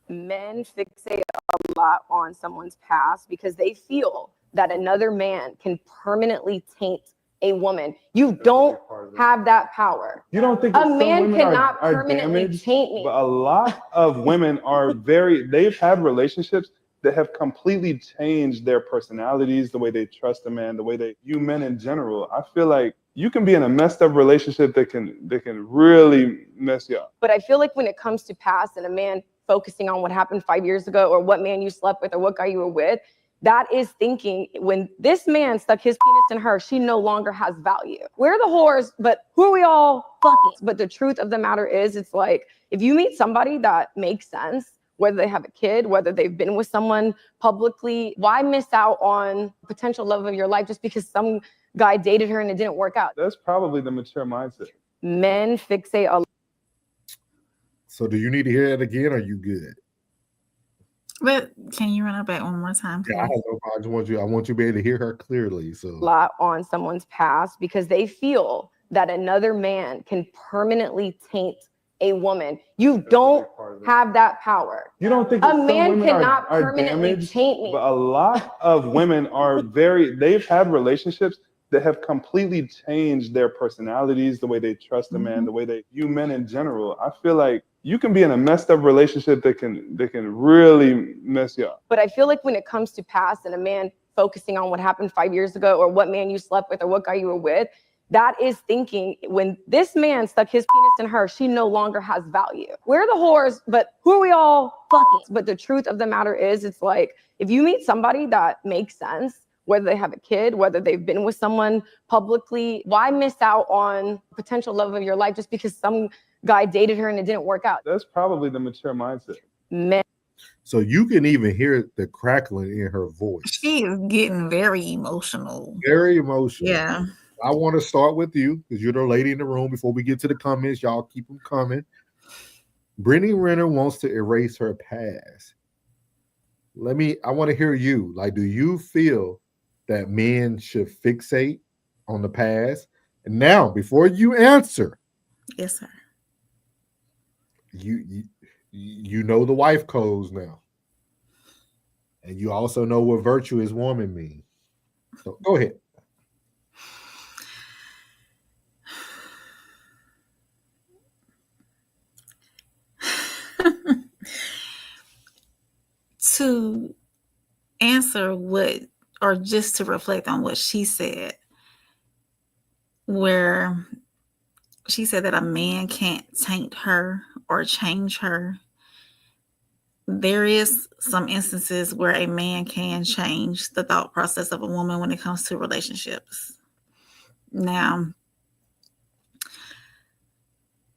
Men fixate a lot on someone's past because they feel that another man can permanently taint a woman. You don't have that power. You don't think a that man some women cannot are permanently damaged, taint me? but a lot of women are they've had relationships that have completely changed their personalities, the way they trust a man, the way they view men in general. I feel like you can be in a messed up relationship that can really mess you up. But I feel like when it comes to past and a man focusing on what happened 5 years ago or what man you slept with or what guy you were with, that is thinking when this man stuck his penis in her, she no longer has value. We're the whores, but who are we all fucking? But the truth of the matter is, it's like, if you meet somebody that makes sense, whether they have a kid, whether they've been with someone publicly, why miss out on potential love of your life just because some guy dated her and it didn't work out? That's probably the mature mindset. Men fixate a lot. So do you need to hear that again, or are you good? But can you run it back one more time, please? Yeah, I have no problem. I want you to be able to hear her clearly. So Lot on someone's past because they feel that another man can permanently taint a woman. You don't have that power. You don't think a that some man women cannot are permanently damaged, taint me? but a lot of women are they've had relationships that have completely changed their personalities, the way they trust a man, the way they view men in general. I feel like you can be in a messed up relationship that can really mess you up. But I feel like when it comes to past and a man focusing on what happened 5 years ago or what man you slept with or what guy you were with, that is thinking when this man stuck his penis in her, she no longer has value. We're the whores, but who are we all fucking? But the truth of the matter is, it's like, if you meet somebody that makes sense, whether they have a kid, whether they've been with someone publicly, why miss out on potential love of your life just because some guy dated her and it didn't work out? That's probably the mature mindset. Men. So you can even hear the crackling in her voice. She is getting very emotional. Very emotional. Yeah. I want to start with you because you're the lady in the room. Before we get to the comments, y'all keep them coming. Brittany Renner wants to erase her past. I want to hear you. Like, do you feel that men should fixate on the past? And now, before you answer, yes, sir. You know the wife codes now, and you also know what virtuous woman means. So go ahead. To answer what, or just to reflect on what she said, where she said that a man can't taint her or change her. There is some instances where a man can change the thought process of a woman when it comes to relationships. Now,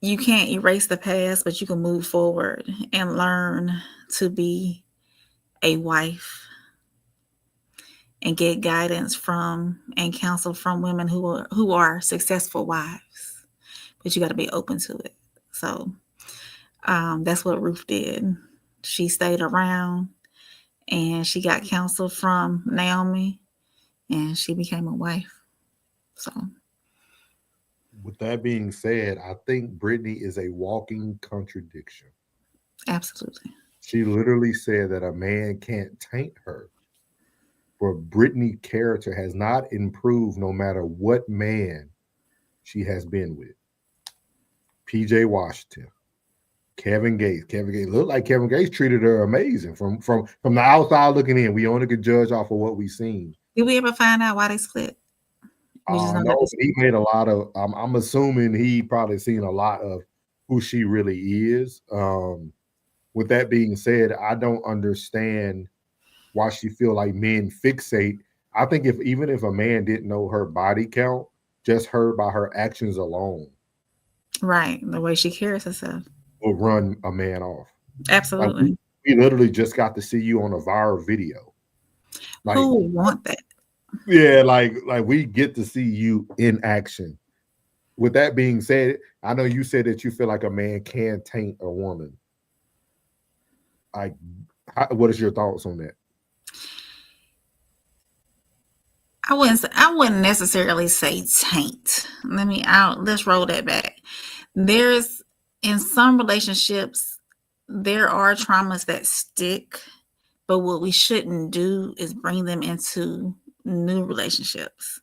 you can't erase the past, but you can move forward and learn to be a wife and get guidance from and counsel from women who are successful wives. But you got to be open to it. So that's what Ruth did. She stayed around and she got counsel from Naomi and she became a wife. So with that being said, I think Brittany is a walking contradiction. Absolutely. She literally said that a man can't taint her. But Brittany's character has not improved no matter what man she has been with. PJ Washington, Kevin Gates. Kevin Gates looked like Kevin Gates treated her amazing from the outside looking in. We only could judge off of what we've seen. Did we ever find out why they split? No, he made a lot of. I'm assuming he probably seen a lot of who she really is. With that being said, I don't understand why she feel like men fixate. I think even if a man didn't know her body count, just her by her actions alone, right, the way she carries herself, will run a man off. Absolutely. Like we literally just got to see you on a viral video. Like, who would want that? Yeah, like we get to see you in action. With that being said, I know you said that you feel like a man can taint a woman. Like, what is your thoughts on that? I wouldn't necessarily say taint. Let's roll that back. There's, in some relationships, there are traumas that stick, but what we shouldn't do is bring them into new relationships.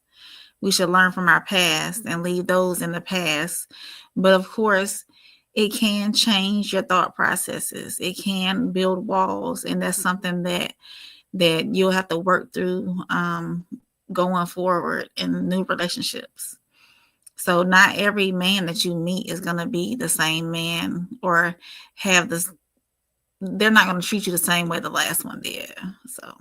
we should learn from our past and leave those in the past. But of course, it can change your thought processes. It can build walls, and that's something that you'll have to work through going forward in new relationships. So not every man that you meet is going to be the same man or have this. They're not going to treat you the same way the last one did. So.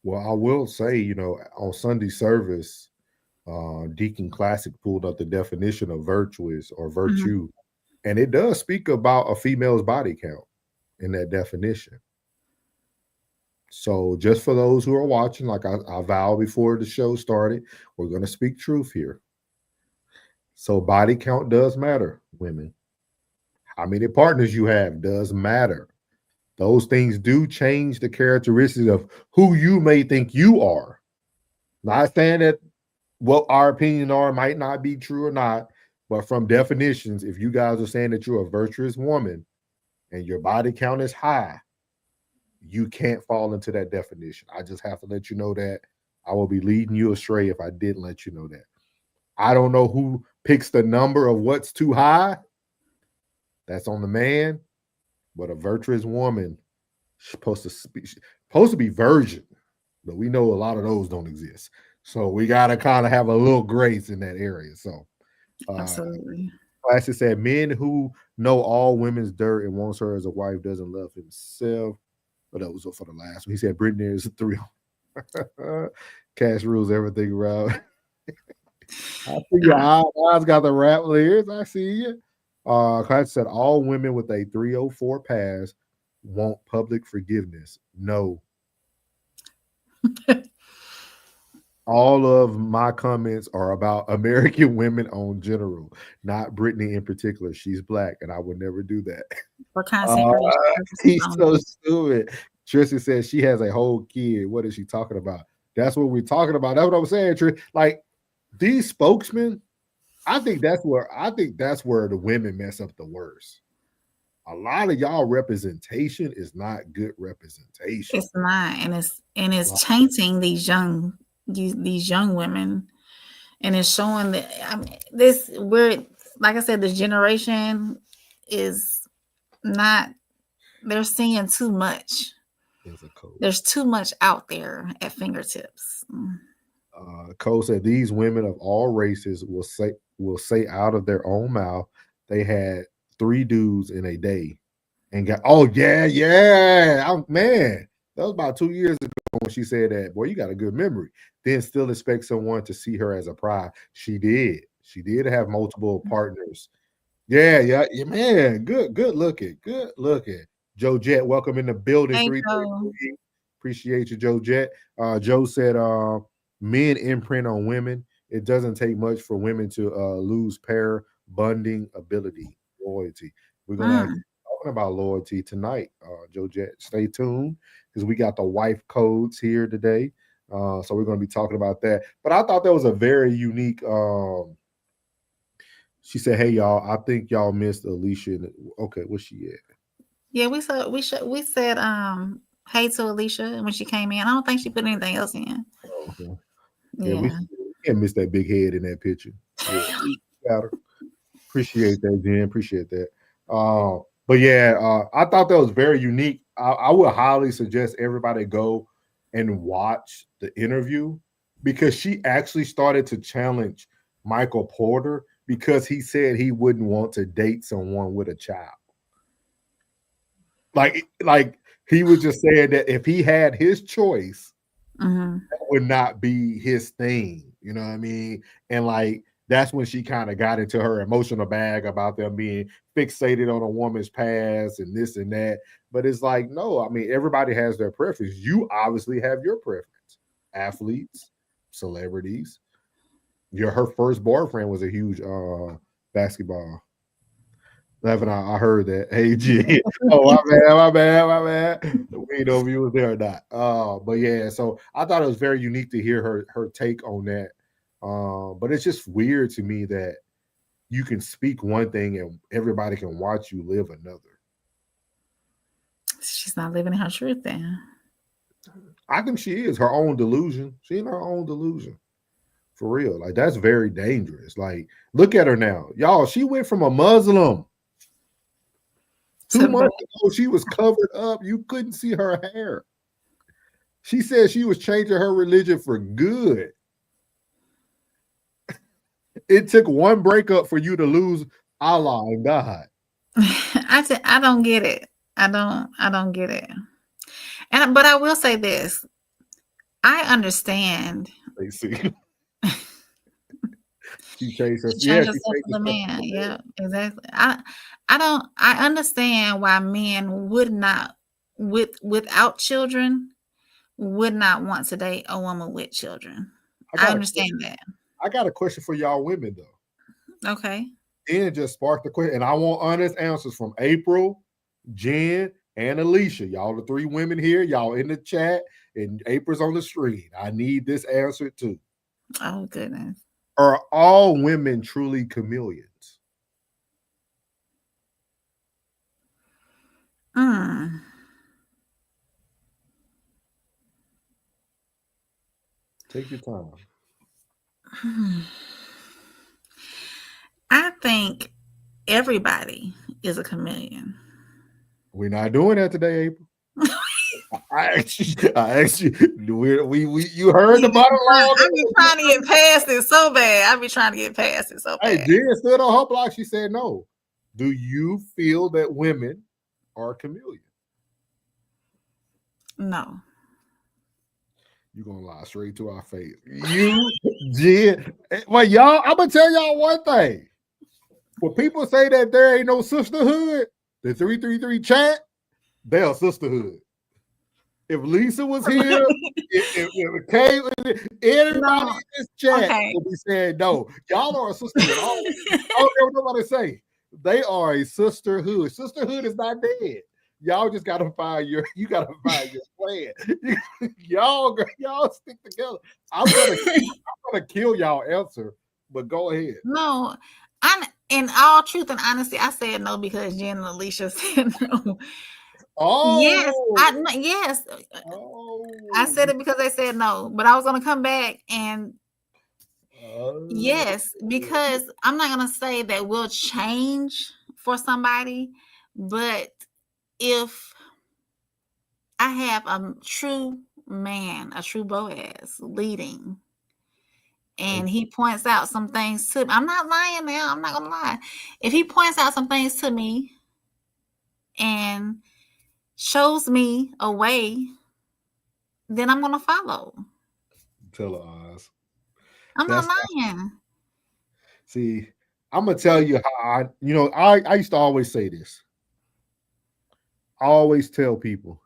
Well, I will say, you know, on Sunday service, Deacon Classic pulled up the definition of virtuous or virtue, and it does speak about a female's body count in that definition. So just for those who are watching, like I vowed before the show started, we're going to speak truth here. So body count does matter, women. How many partners you have does matter. Those things do change the characteristics of who you may think you are. Not saying that what our opinion are might not be true or not, but from definitions, if you guys are saying that you're a virtuous woman and your body count is high, you can't fall into that definition. I just have to let you know that. I will be leading you astray if I didn't let you know that. I don't know who picks the number of what's too high. That's on the man. But a virtuous woman supposed to be virgin. But we know a lot of those don't exist. So we got to kind of have a little grace in that area. So absolutely. Classic said, men who know all women's dirt and wants her as a wife doesn't love himself. But that was for the last one. He said Brittany is a 3. Cash rules everything around. I see your eyes got the rap lyrics. I see you. Classic said all women with a 304 pass want public forgiveness. No. All of my comments are about American women on general, not Brittany in particular. She's black, and I would never do that. What kind of he's so stupid. Tristan says she has a whole kid. What is she talking about? That's what we're talking about. That's what I'm saying, Tristan. Like these spokesmen, I think that's where the women mess up the worst. A lot of y'all representation is not good representation. It's not, and it's tainting these young women, and it's showing that we're like I said, this generation is not. They're seeing too much. There's too much out there at fingertips. Cole said these women of all races will say out of their own mouth they had 3 dudes in a day and got man, that was about 2 years ago when she said that. Boy, you got a good memory. Then still expect someone to see her as a pride. She did have multiple partners. Yeah, man. Good looking. Joe Jet, welcome in the building. 333. Appreciate you, Joe Jet. Joe said men imprint on women. It doesn't take much for women to lose pair bonding ability, loyalty. We're gonna be talking about loyalty tonight. Joe Jet, stay tuned because we got the wife codes here today. So we're gonna be talking about that. But I thought that was a very unique. She said, "Hey y'all, I think y'all missed Alicia." Okay, what's she at? Yeah, we said hey to Alicia when she came in. I don't think she put anything else in. Oh, okay. Yeah, we can't miss that big head in that picture. Yeah. Appreciate that, Jen. Appreciate that. But yeah, I thought that was very unique. I would highly suggest everybody go and watch the interview because she actually started to challenge Michael Porter because he said he wouldn't want to date someone with a child. Like he was just saying that if he had his choice, that would not be his thing. You know what I mean? And like that's when she kind of got into her emotional bag about them being fixated on a woman's past and this and that. But it's like, no, I mean, everybody has their preference. You obviously have your preference. Athletes, celebrities. Her first boyfriend was a huge basketball. Levin, I heard that. Hey, G. Oh, my bad. We didn't know if you was there or not. But yeah, so I thought it was very unique to hear her take on that. But it's just weird to me that you can speak one thing and everybody can watch you live another. She's not living her truth then. I think she is her own delusion. She's in her own delusion. For real. Like, that's very dangerous. Like, look at her now. Y'all, she went from a Muslim. 2 months ago, she was covered up. You couldn't see her hair. She said she was changing her religion for good. It took one breakup for you to lose Allah and God. I don't get it. I don't get it. But I will say this. I understand. They see. She changed herself. Yeah, for the man. Yeah, exactly. I understand why men would not, without children, would not want to date a woman with children. I understand that. I got a question for y'all women though. Okay. Then just sparked the question, and I want honest answers from April, Jen, and Alicia. Y'all the 3 women here. Y'all in the chat, and April's on the screen. I need this answer too. Oh goodness. Are all women truly chameleons? Take your time. I think everybody is a chameleon. We're not doing that today, April. I asked you. You heard the bottom line. I be trying to get past it so bad. Hey, Jen stood on her block. She said no. Do you feel that women are chameleons? No. You're gonna lie straight to our face. You did. Well, y'all, I'm gonna tell y'all one thing. When people say that there ain't no sisterhood, the 333 chat, they're a sisterhood. If Lisa was here, if Kay, everybody in this chat would be saying no. Y'all are a sisterhood. I don't care what nobody say. They are a sisterhood. Sisterhood is not dead. Y'all just gotta find your plan. y'all stick together. I'm gonna kill y'all answer, but go ahead. No, I'm in all truth and honesty, I said no because Jen and Alicia said no. Oh yes. I said it because they said no, but I was gonna come back and yes, because I'm not gonna say that we'll change for somebody, but if I have a true man, a true Boaz leading, and he points out some things to me, I'm not lying now, I'm not gonna lie. If he points out some things to me and shows me a way, then I'm gonna follow. Tell her, Oz. I'm not lying. See, I'm gonna tell you how I used to always say this. I always tell people,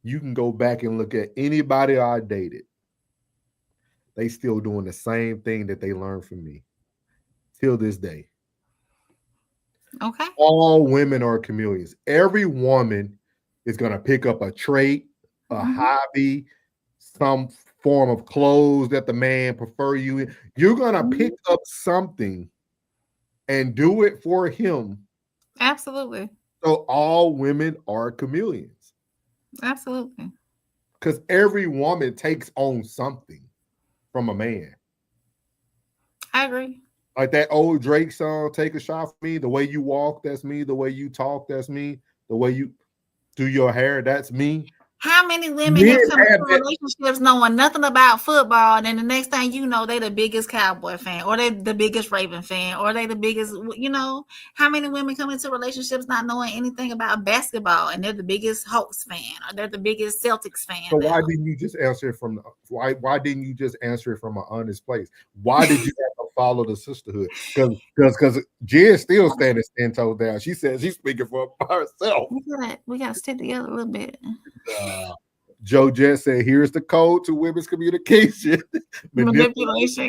you can go back and look at anybody I dated. They still doing the same thing that they learned from me till this day. Okay. All women are chameleons. Every woman is going to pick up a trait, a hobby, some form of clothes that the man prefer you in. You're going to pick up something and do it for him. Absolutely. So all women are chameleons. Absolutely. Because every woman takes on something from a man. I agree. Like that old Drake song, Take a Shot for Me. The way you walk, that's me. The way you talk, that's me. The way you do your hair, that's me. How many women have come into relationships knowing nothing about football, and then the next thing you know, they the biggest Cowboy fan, or they the biggest Raven fan, or they the biggest, how many women come into relationships not knowing anything about basketball, and they're the biggest Hawks fan, or they're the biggest Celtics fan? So why didn't you just answer it from why didn't you just answer it from an honest place? Why did you have to follow the sisterhood? Because Jen's still standing 10 toes down. She says she's speaking for herself. We gotta stick together a little bit. Joe Jet said, here's the code to women's communication. Manipulation,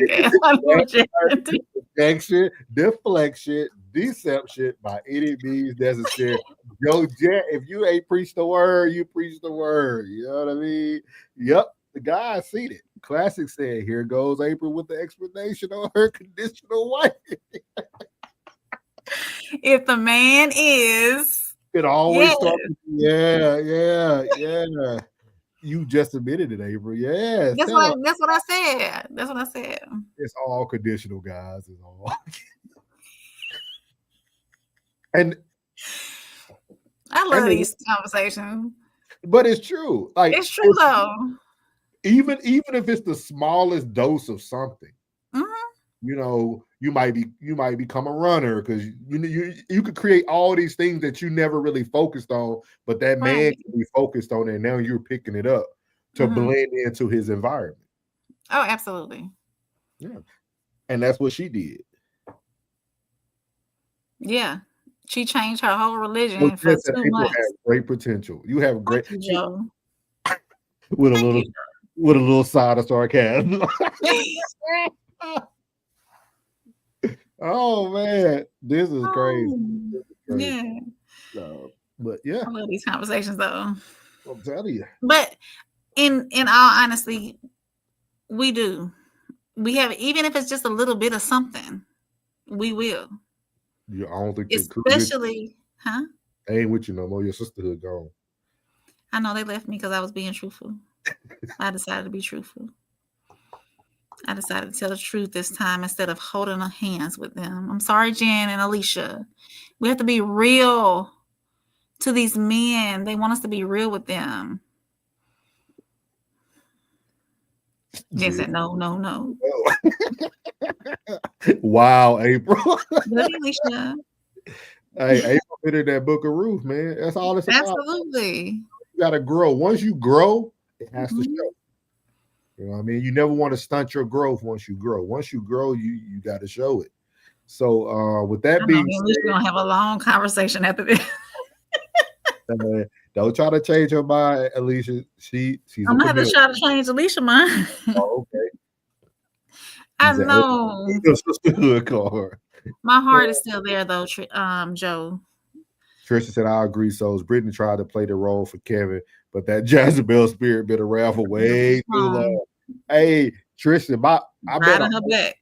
projection, deflection, deception by any means necessary. Joe Jet, if you ain't preached the word, you preach the word. You know what I mean? Yep, the guy seen it. Classic said, here goes April with the explanation on her conditional wife. If the man is... It always starts. Yeah. You just admitted it, April. Yes. That's what I said. That's what I said. It's all conditional, guys. It's all. And I love these conversations. But it's true. Like it's true though. Even if it's the smallest dose of something, you know, you might become a runner because you could create all these things that you never really focused on, but that man can be focused on it, and now you're picking it up to blend into his environment. Oh, absolutely. Yeah. And that's what she did. Yeah. She changed her whole religion for 2 months. Have great potential. You have great with a little side of sarcasm. Oh man, this is crazy. Yeah. But yeah, I love these conversations though. I'm telling you. But in all honesty, we do. We have, even if it's just a little bit of something, we will. I don't think especially, huh? I ain't with you no more. Your sisterhood gone. I know they left me because I was being truthful. I decided to be truthful. I decided to tell the truth this time instead of holding hands with them. I'm sorry, Jen and Alicia. We have to be real to these men. They want us to be real with them. Jen said, no. Wow, April. Love you, Alicia. Hey, April fit in that Book of Ruth, man. That's all it's about. Absolutely. You gotta grow. Once you grow, it has to show. You know what I mean? You never want to stunt your growth once you grow. Once you grow, you got to show it. So with that being said, we're gonna have a long conversation after this. Don't try to change her mind, Alicia. She's I'm gonna have to try to change Alicia mind. Oh, okay. I know. Card. My heart is still there though, Joe. Trisha said, I agree. So Brittany tried to play the role for Kevin, but that Jezebel spirit been around for way too long. Hey, Trisha, I bet her back.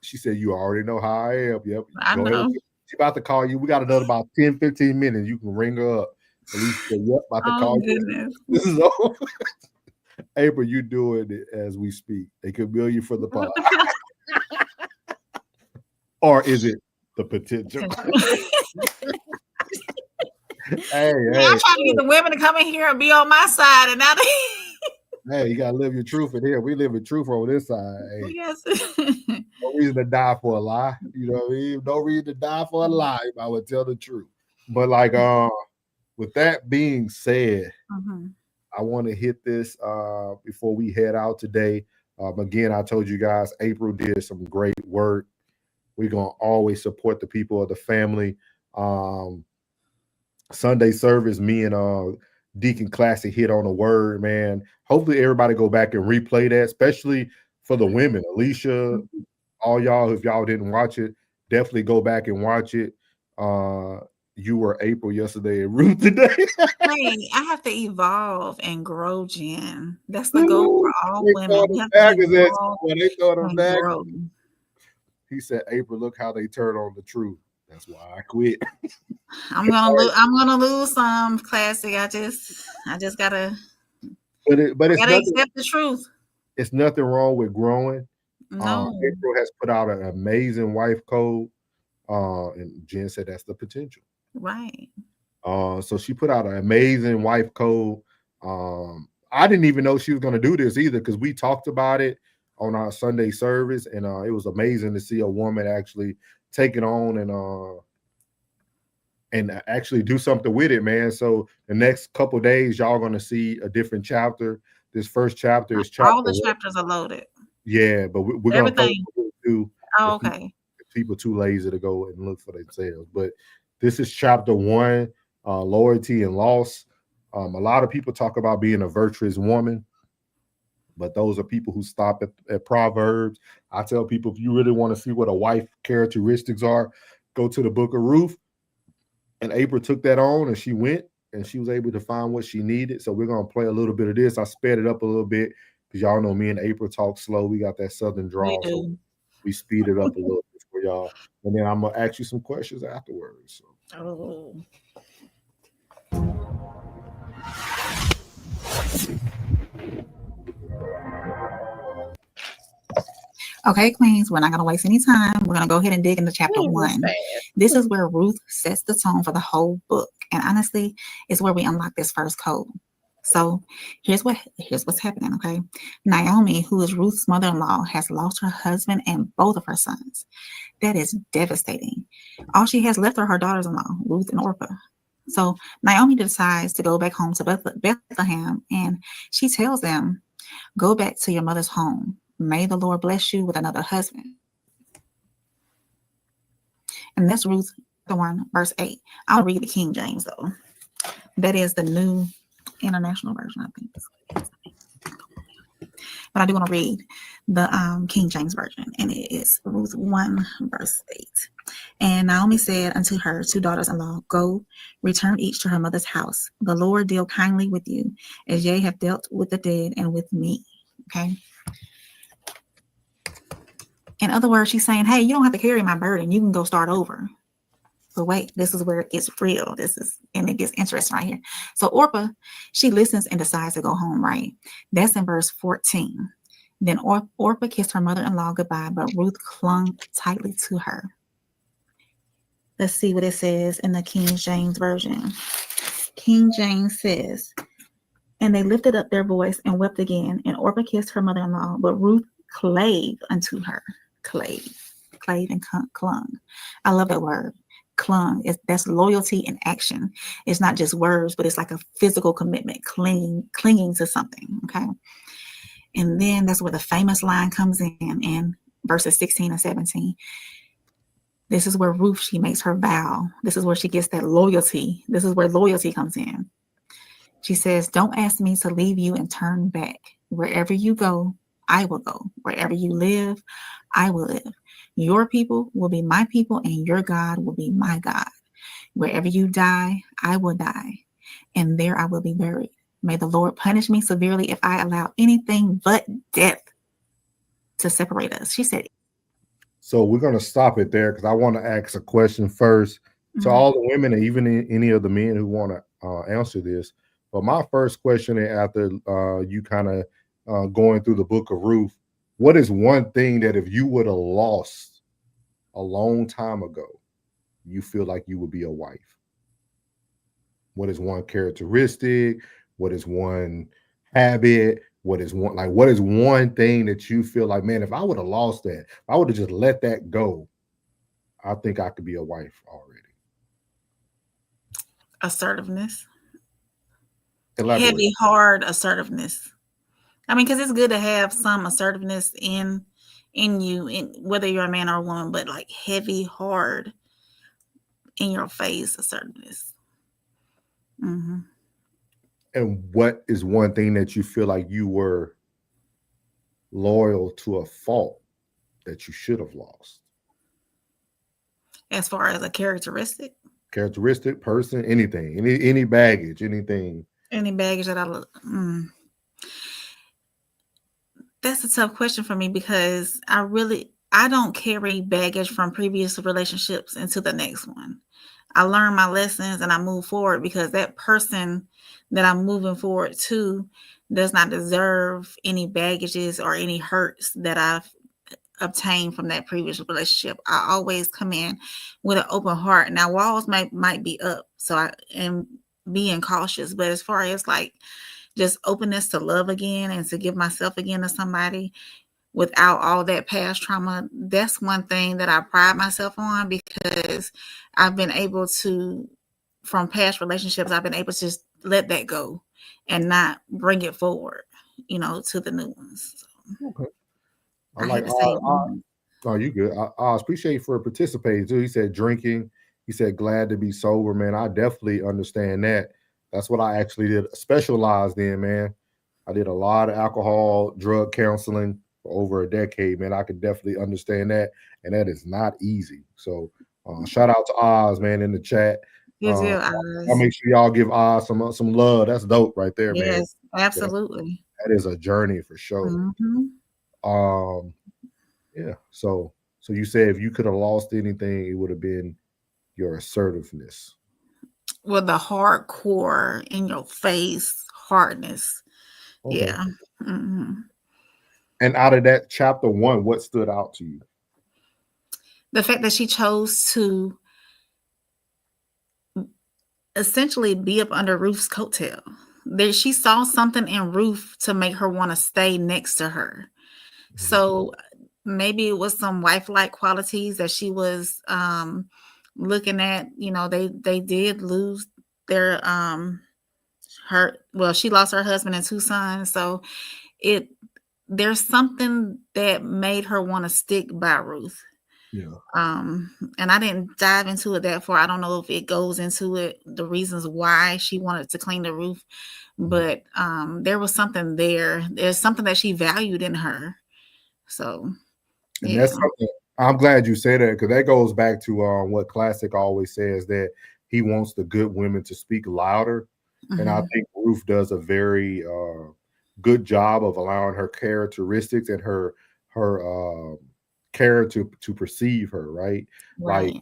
She said, you already know how I am. Yep. I know. She's about to call you. We got another about 10, 15 minutes. You can ring her up. Alicia said, yep, about to call you. This is over. April, you doing it as we speak. They could bill you for the pod. Or is it the potential? Hey, I'm trying to get the women to come in here and be on my side, and now they. Hey, you gotta live your truth in here. We live in truth on this side. Hey. Yes. No reason to die for a lie. You know what I mean? No reason to die for a lie. If I would tell the truth. But like, with that being said, I want to hit this before we head out today. Again, I told you guys, April did some great work. We're gonna always support the people of the family. Sunday service, me and Deacon Classic hit on a word, man. Hopefully everybody go back and replay that, especially for the women. Alicia, all y'all, if y'all didn't watch it, definitely go back and watch it. You were April yesterday and Ruth today. Hey, I have to evolve and grow, Jen. That's the goal for all women. We have to evolve and grow. He said, April, look how they turn on the truth. That's why I quit. I'm gonna lose some, Classic. I just gotta accept the truth. It's nothing wrong with growing. No. April has put out an amazing wife code. And Jen said that's the potential. Right. So she put out an amazing wife code. I didn't even know she was gonna do this either because we talked about it on our Sunday service, and it was amazing to see a woman actually take it on and actually do something with it, man. So the next couple days, y'all gonna see a different chapter. This first chapter is all the chapters are loaded. Yeah, but we're gonna do. Oh, okay. People too lazy to go and look for themselves, but this is chapter 1, loyalty and loss. A lot of people talk about being a virtuous woman, but those are people who stop at Proverbs. I tell people, if you really want to see what a wife characteristics are, go to the Book of Ruth. And April took that on, and she went, and she was able to find what she needed. So we're gonna play a little bit of this. I sped it up a little bit because y'all know me and April talk slow. We got that southern drawl, so we speed it up a little bit for y'all. And then I'm gonna ask you some questions afterwards. So. Okay, Queens, we're not going to waste any time. We're going to go ahead and dig into chapter 1. This is where Ruth sets the tone for the whole book. And honestly, it's where we unlock this first code. So here's what's happening, okay? Naomi, who is Ruth's mother-in-law, has lost her husband and both of her sons. That is devastating. All she has left are her daughters-in-law, Ruth and Orpah. So Naomi decides to go back home to Bethlehem, and she tells them, go back to your mother's home. May the Lord bless you with another husband. And that's Ruth 1, verse 8. I'll read the King James, though. That is the New International Version, I think. But I do want to read the King James Version, and it is Ruth 1, verse 8. And Naomi said unto her 2 daughters-in-law, go, return each to her mother's house. The Lord deal kindly with you, as ye have dealt with the dead and with me. Okay. In other words, she's saying, hey, you don't have to carry my burden. You can go start over. But wait, this is where it gets real. And it gets interesting right here. So Orpah, she listens and decides to go home, right? That's in verse 14. Then Orpah kissed her mother-in-law goodbye, but Ruth clung tightly to her. Let's see what it says in the King James Version. King James says, and they lifted up their voice and wept again. And Orpah kissed her mother-in-law, but Ruth clave unto her. Clave and clung. I love that word. Clung. That's loyalty in action. It's not just words, but it's like a physical commitment, clinging to something. Okay. And then that's where the famous line comes in verses 16 and 17. This is where Ruth, she makes her vow. This is where she gets that loyalty. This is where loyalty comes in. She says, don't ask me to leave you and turn back. Wherever you go, I will go. Wherever you live, I will live. Your people will be my people, and your God will be my God. Wherever you die, I will die, and there I will be buried. May the Lord punish me severely if I allow anything but death to separate us. She said. So we're going to stop it there because I want to ask a question first to all the women and even any of the men who want to answer this. But my first question after you kind of going through the book of Ruth, what is one thing that if you would have lost a long time ago, you feel like you would be a wife? What is one characteristic? What is one habit? What is one thing that you feel like, man, if I would have lost that, if I would have just let that go, I think I could be a wife already? Assertiveness. Elaborate. Heavy, hard assertiveness. I mean, because it's good to have some assertiveness in you, whether you're a man or a woman, but like heavy, hard, in your face assertiveness. Mm-hmm. And what is one thing that you feel like you were loyal to a fault that you should have lost? As far as a characteristic, person, anything, any baggage, anything. Any baggage that that's a tough question for me because I don't carry baggage from previous relationships into the next one. I learn my lessons and I move forward because that person that I'm moving forward to does not deserve any baggages or any hurts that I've obtained from that previous relationship. I always come in with an open heart. Now walls might be up, so I am being cautious, but as far as like just openness to love again and to give myself again to somebody without all that past trauma, that's one thing that I pride myself on because I've been able to, from past relationships, I've been able to just let that go and not bring it forward, to the new ones. So, okay. You good. I appreciate you for participating too. He said drinking. He said glad to be sober, man. I definitely understand that. That's what I actually did specialized in, man. I did a lot of alcohol, drug counseling for over a decade, man. I could definitely understand that. And that is not easy. So shout out to Oz, man, in the chat. I'll make sure y'all give Oz some love. That's dope right there, man. Yes, absolutely. That is a journey for sure. Mm-hmm. Yeah. So you said if you could have lost anything, it would have been your assertiveness. Well, the hardcore in your face hardness Okay. Yeah. Mm-hmm. And out of that chapter 1, what stood out to you? The fact that she chose to essentially be up under Ruth's coattail. That she saw something in Ruth to make her want to stay next to her. So maybe it was some wife-like qualities that she was looking at. You know, they did lose their she lost her husband and 2 sons. So there's something that made her want to stick by Ruth. Yeah. And I didn't dive into it that far. I don't know if it goes into it, the reasons why she wanted to clean the roof, but there was something there. There's something that she valued in her. So, and that's something I'm glad you say that, because that goes back to what Classic always says, that he wants the good women to speak louder. And I think Ruth does a very good job of allowing her characteristics and her character to perceive her, right? Like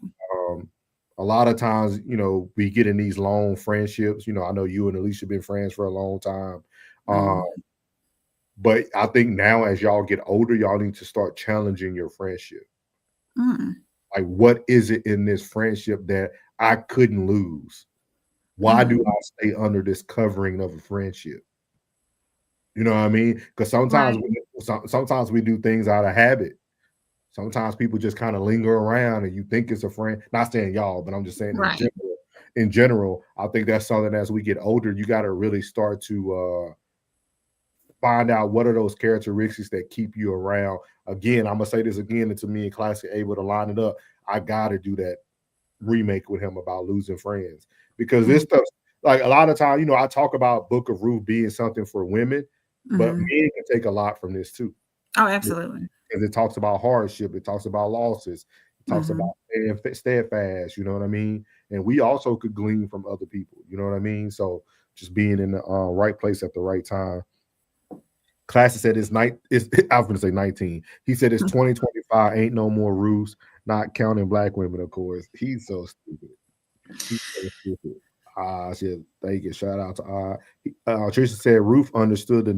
a lot of times, you know, we get in these long friendships. You know, I know you and Alicia have been friends for a long time. But I think now as y'all get older, y'all need to start challenging your friendship. Like, what is it in this friendship that I couldn't lose? Why do I stay under this covering of a friendship? You know what I mean? Because sometimes we do things out of habit. Sometimes people just kind of linger around and you think it's a friend. Not saying y'all, but I'm just saying in general, I think that's something as we get older, you got to really start to find out what are those characteristics that keep you around. Again, I'm going to say this again, and to me and Classic able to line it up. I got to do that remake with him about losing friends, because this stuff, like a lot of times, you know, I talk about Book of Ruth being something for women, but men can take a lot from this too. Oh, absolutely. Because it talks about hardship, it talks about losses, it talks about steadfast, you know what I mean? And we also could glean from other people, you know what I mean? So just being in the right place at the right time. Classic said I was going to say 19. He said it's 2025, ain't no more Ruths, not counting black women, of course. He's so stupid. He's so stupid. Shit, thank you. Shout out to Trisha said Ruth understood the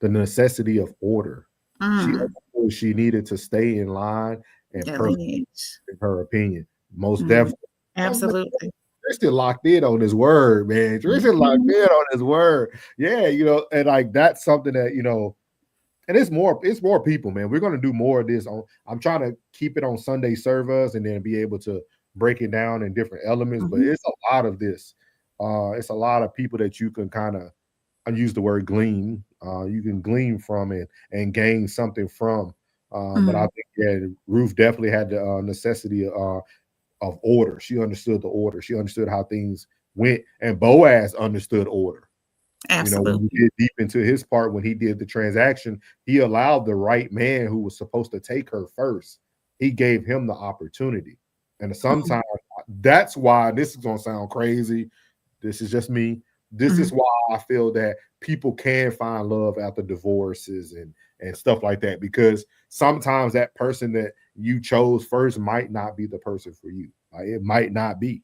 necessity of order. She needed to stay in line and in her opinion. Most definitely. Absolutely. Tristan locked in on his word, man. Tristan locked in on his word. Yeah, you know, and like that's something that, you know, and it's more people, man. We're going to do more of this. I'm trying to keep it on Sunday servers and then be able to break it down in different elements, but it's a lot of this. It's a lot of people that you can kind of, I use the word glean. You can glean from it and gain something from. But I think, Ruth definitely had the necessity of order. She understood the order. She understood how things went, and Boaz understood order. Absolutely. You know, when we get deep into his part, when he did the transaction, he allowed the right man who was supposed to take her first. He gave him the opportunity. And sometimes that's why, this is going to sound crazy. This is just me. This is why I feel that people can find love after divorces and stuff like that, because sometimes that person that you chose first might not be the person for you. Like, it might not be.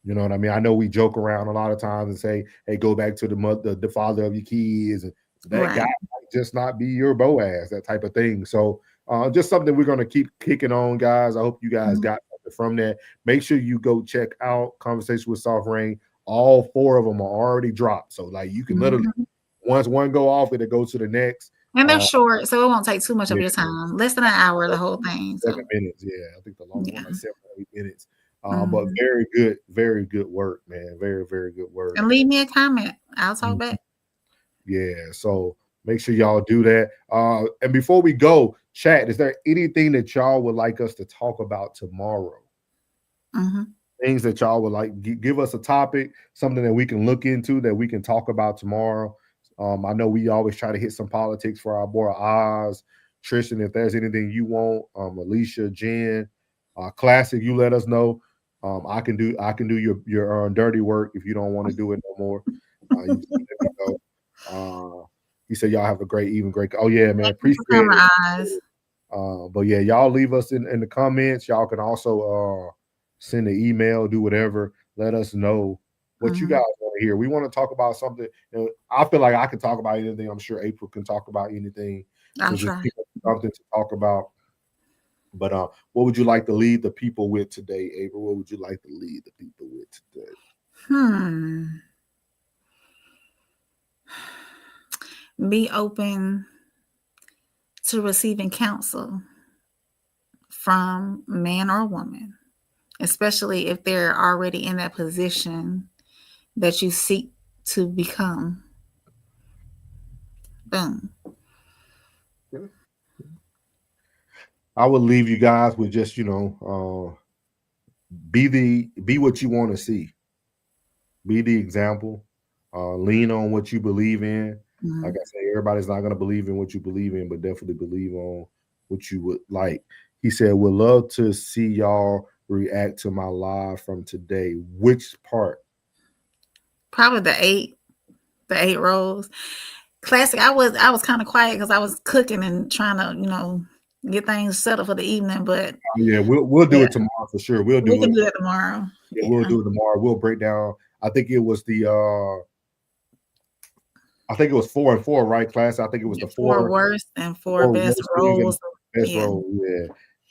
You know what I mean? I know we joke around a lot of times and say, hey, go back to the father of your kids. And that guy might just not be your Boaz, that type of thing. So just something we're going to keep kicking on, guys. I hope you guys got something from that. Make sure you go check out Conversation with Soft Rain. All 4 of them are already dropped. So like you can literally, once one go off, it'll go to the next. And they're short, so it won't take too much of your time. Less than an hour, the whole thing. 7 minutes, I think the longest one like 7 or 8 minutes. But very good work, man. Very, very good work. And leave me a comment. I'll talk back. Yeah, so make sure y'all do that. And before we go, chat, is there anything that y'all would like us to talk about tomorrow? Things that y'all would like, give us a topic, something that we can look into, that we can talk about tomorrow. I know we always try to hit some politics for our boy Oz. Tristan, if there's anything you want, Alicia, Jen, Classic, you let us know. I can do your dirty work if you don't want to do it no more. You just let me know. He said y'all have a great evening. Oh yeah, man, appreciate it. But yeah, y'all leave us in the comments. Y'all can also send an email, do whatever. Let us know what you guys want to hear. We want to talk about something. I feel like I can talk about anything. I'm sure April can talk about anything. So just pick up something to talk about. But what would you like to lead the people with today, April? What would you like to lead the people with today? Be open to receiving counsel from man or woman, especially if they're already in that position that you seek to become. Boom. I would leave you guys with just, be what you want to see. Be the example. Lean on what you believe in. Mm-hmm. Like I say, everybody's not going to believe in what you believe in, but definitely believe on what you would like. He said, would love to see y'all react to my live from today. Which part? Probably the 8 rows. Classic. I was kind of quiet because I was cooking and trying to, get things settled for the evening. But yeah, we'll do it tomorrow for sure. We can do that tomorrow. Yeah, we'll do it tomorrow. We'll break down. I think it was I think it was 4 and 4, right, class? I think it was the 4 worst and 4 best roles. Best role,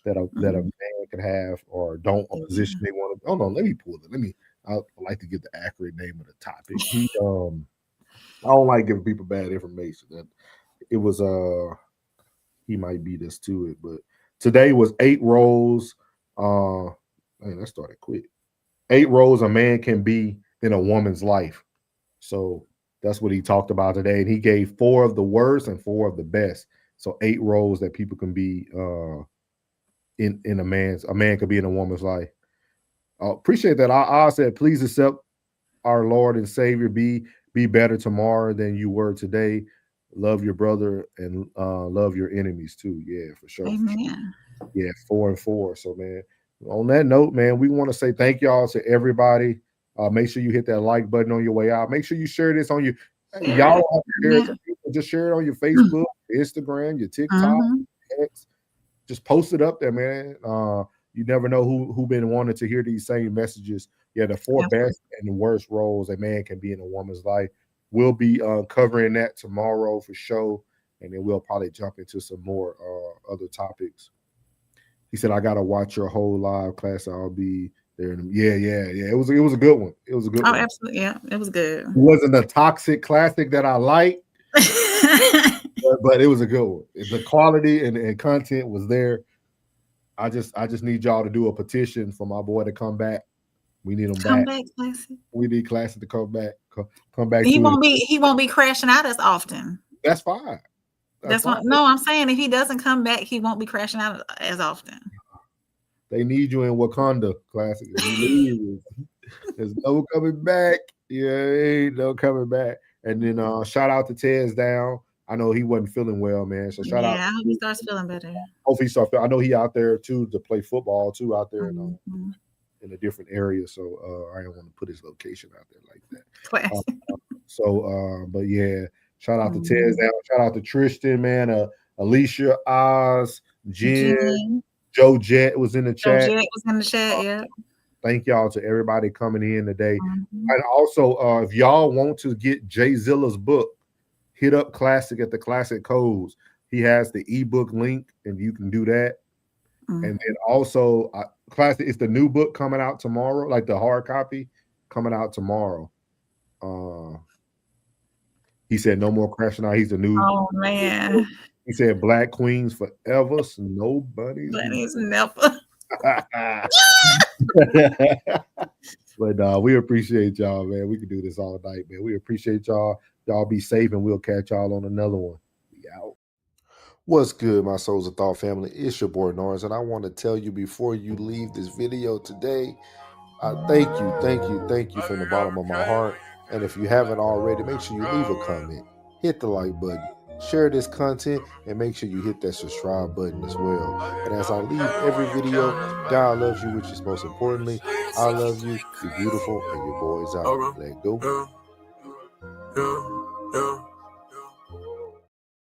that a man could have or don't a position they want to. Hold on, let me pull it. I like to get the accurate name of the topic. I don't like giving people bad information. That it was he might beat us to it, but today was 8 roles. Man, that started quick. 8 roles a man can be in a woman's life. So that's what he talked about today. And he gave 4 of the worst and 4 of the best. So 8 roles that people can be in a man could be in a woman's life. Appreciate that. I said, please accept our Lord and Savior. Be better tomorrow than you were today. Love your brother and love your enemies too. Yeah, for sure. Amen. For sure. Yeah, 4 and 4. So man, on that note, man, we want to say thank y'all to everybody. Make sure you hit that like button on your way out. Make sure you share this on your y'all just share it on your Facebook, Instagram, your TikTok, X. Just post it up there, man. You never know who been wanting to hear these same messages. Yeah, the 4 best and the worst roles a man can be in a woman's life. We'll be covering that tomorrow for sure, and then we'll probably jump into some more other topics. He said, "I gotta watch your whole live class. I'll be there." Yeah. It was a good one. It was a good one. Oh, absolutely. Yeah, it was good. It wasn't a toxic classic that I liked, but it was a good one. The quality and content was there. I just need y'all to do a petition for my boy to come back. We need him come back. Classic. We need Classic to come back. Come back. He won't be crashing out as often. That's fine. That's fine. No, I'm saying if he doesn't come back, he won't be crashing out as often. They need you in Wakanda, Classic. There's no coming back. Yeah, ain't no coming back. And then shout out to Tez Down. I know he wasn't feeling well, man. So shout out. Yeah, I hope he starts feeling better. Hopefully he starts. I know he out there too to play football too out there in a different area. So I don't want to put his location out there like that. But yeah, shout out to Tez Down. Shout out to Tristan, man. Alicia, Oz, Jen. Joe Jet was in the chat. Yeah. Thank y'all to everybody coming in today. And also, if y'all want to get Jay Zilla's book, hit up Classic at the Classic Codes. He has the ebook link, and you can do that. And then also, Classic, it's the new book coming out tomorrow, like the hard copy coming out tomorrow. He said no more crashing out. He's the new. Oh man. He said Black Queens forever, so nobody's never. But we appreciate y'all, man. We can do this all night, man. We appreciate y'all. Y'all be safe, and we'll catch y'all on another one. We out. What's good, my Souls of Thought family? It's your boy Norris, and I want to tell you before you leave this video today, thank you from the bottom of my heart. And if you haven't already, make sure you leave a comment, hit the like button, share this content, and make sure you hit that subscribe button as well. And as I leave every video, God loves you, which is most importantly. I love you. You're beautiful, and your boy's out. Let go. Yeah.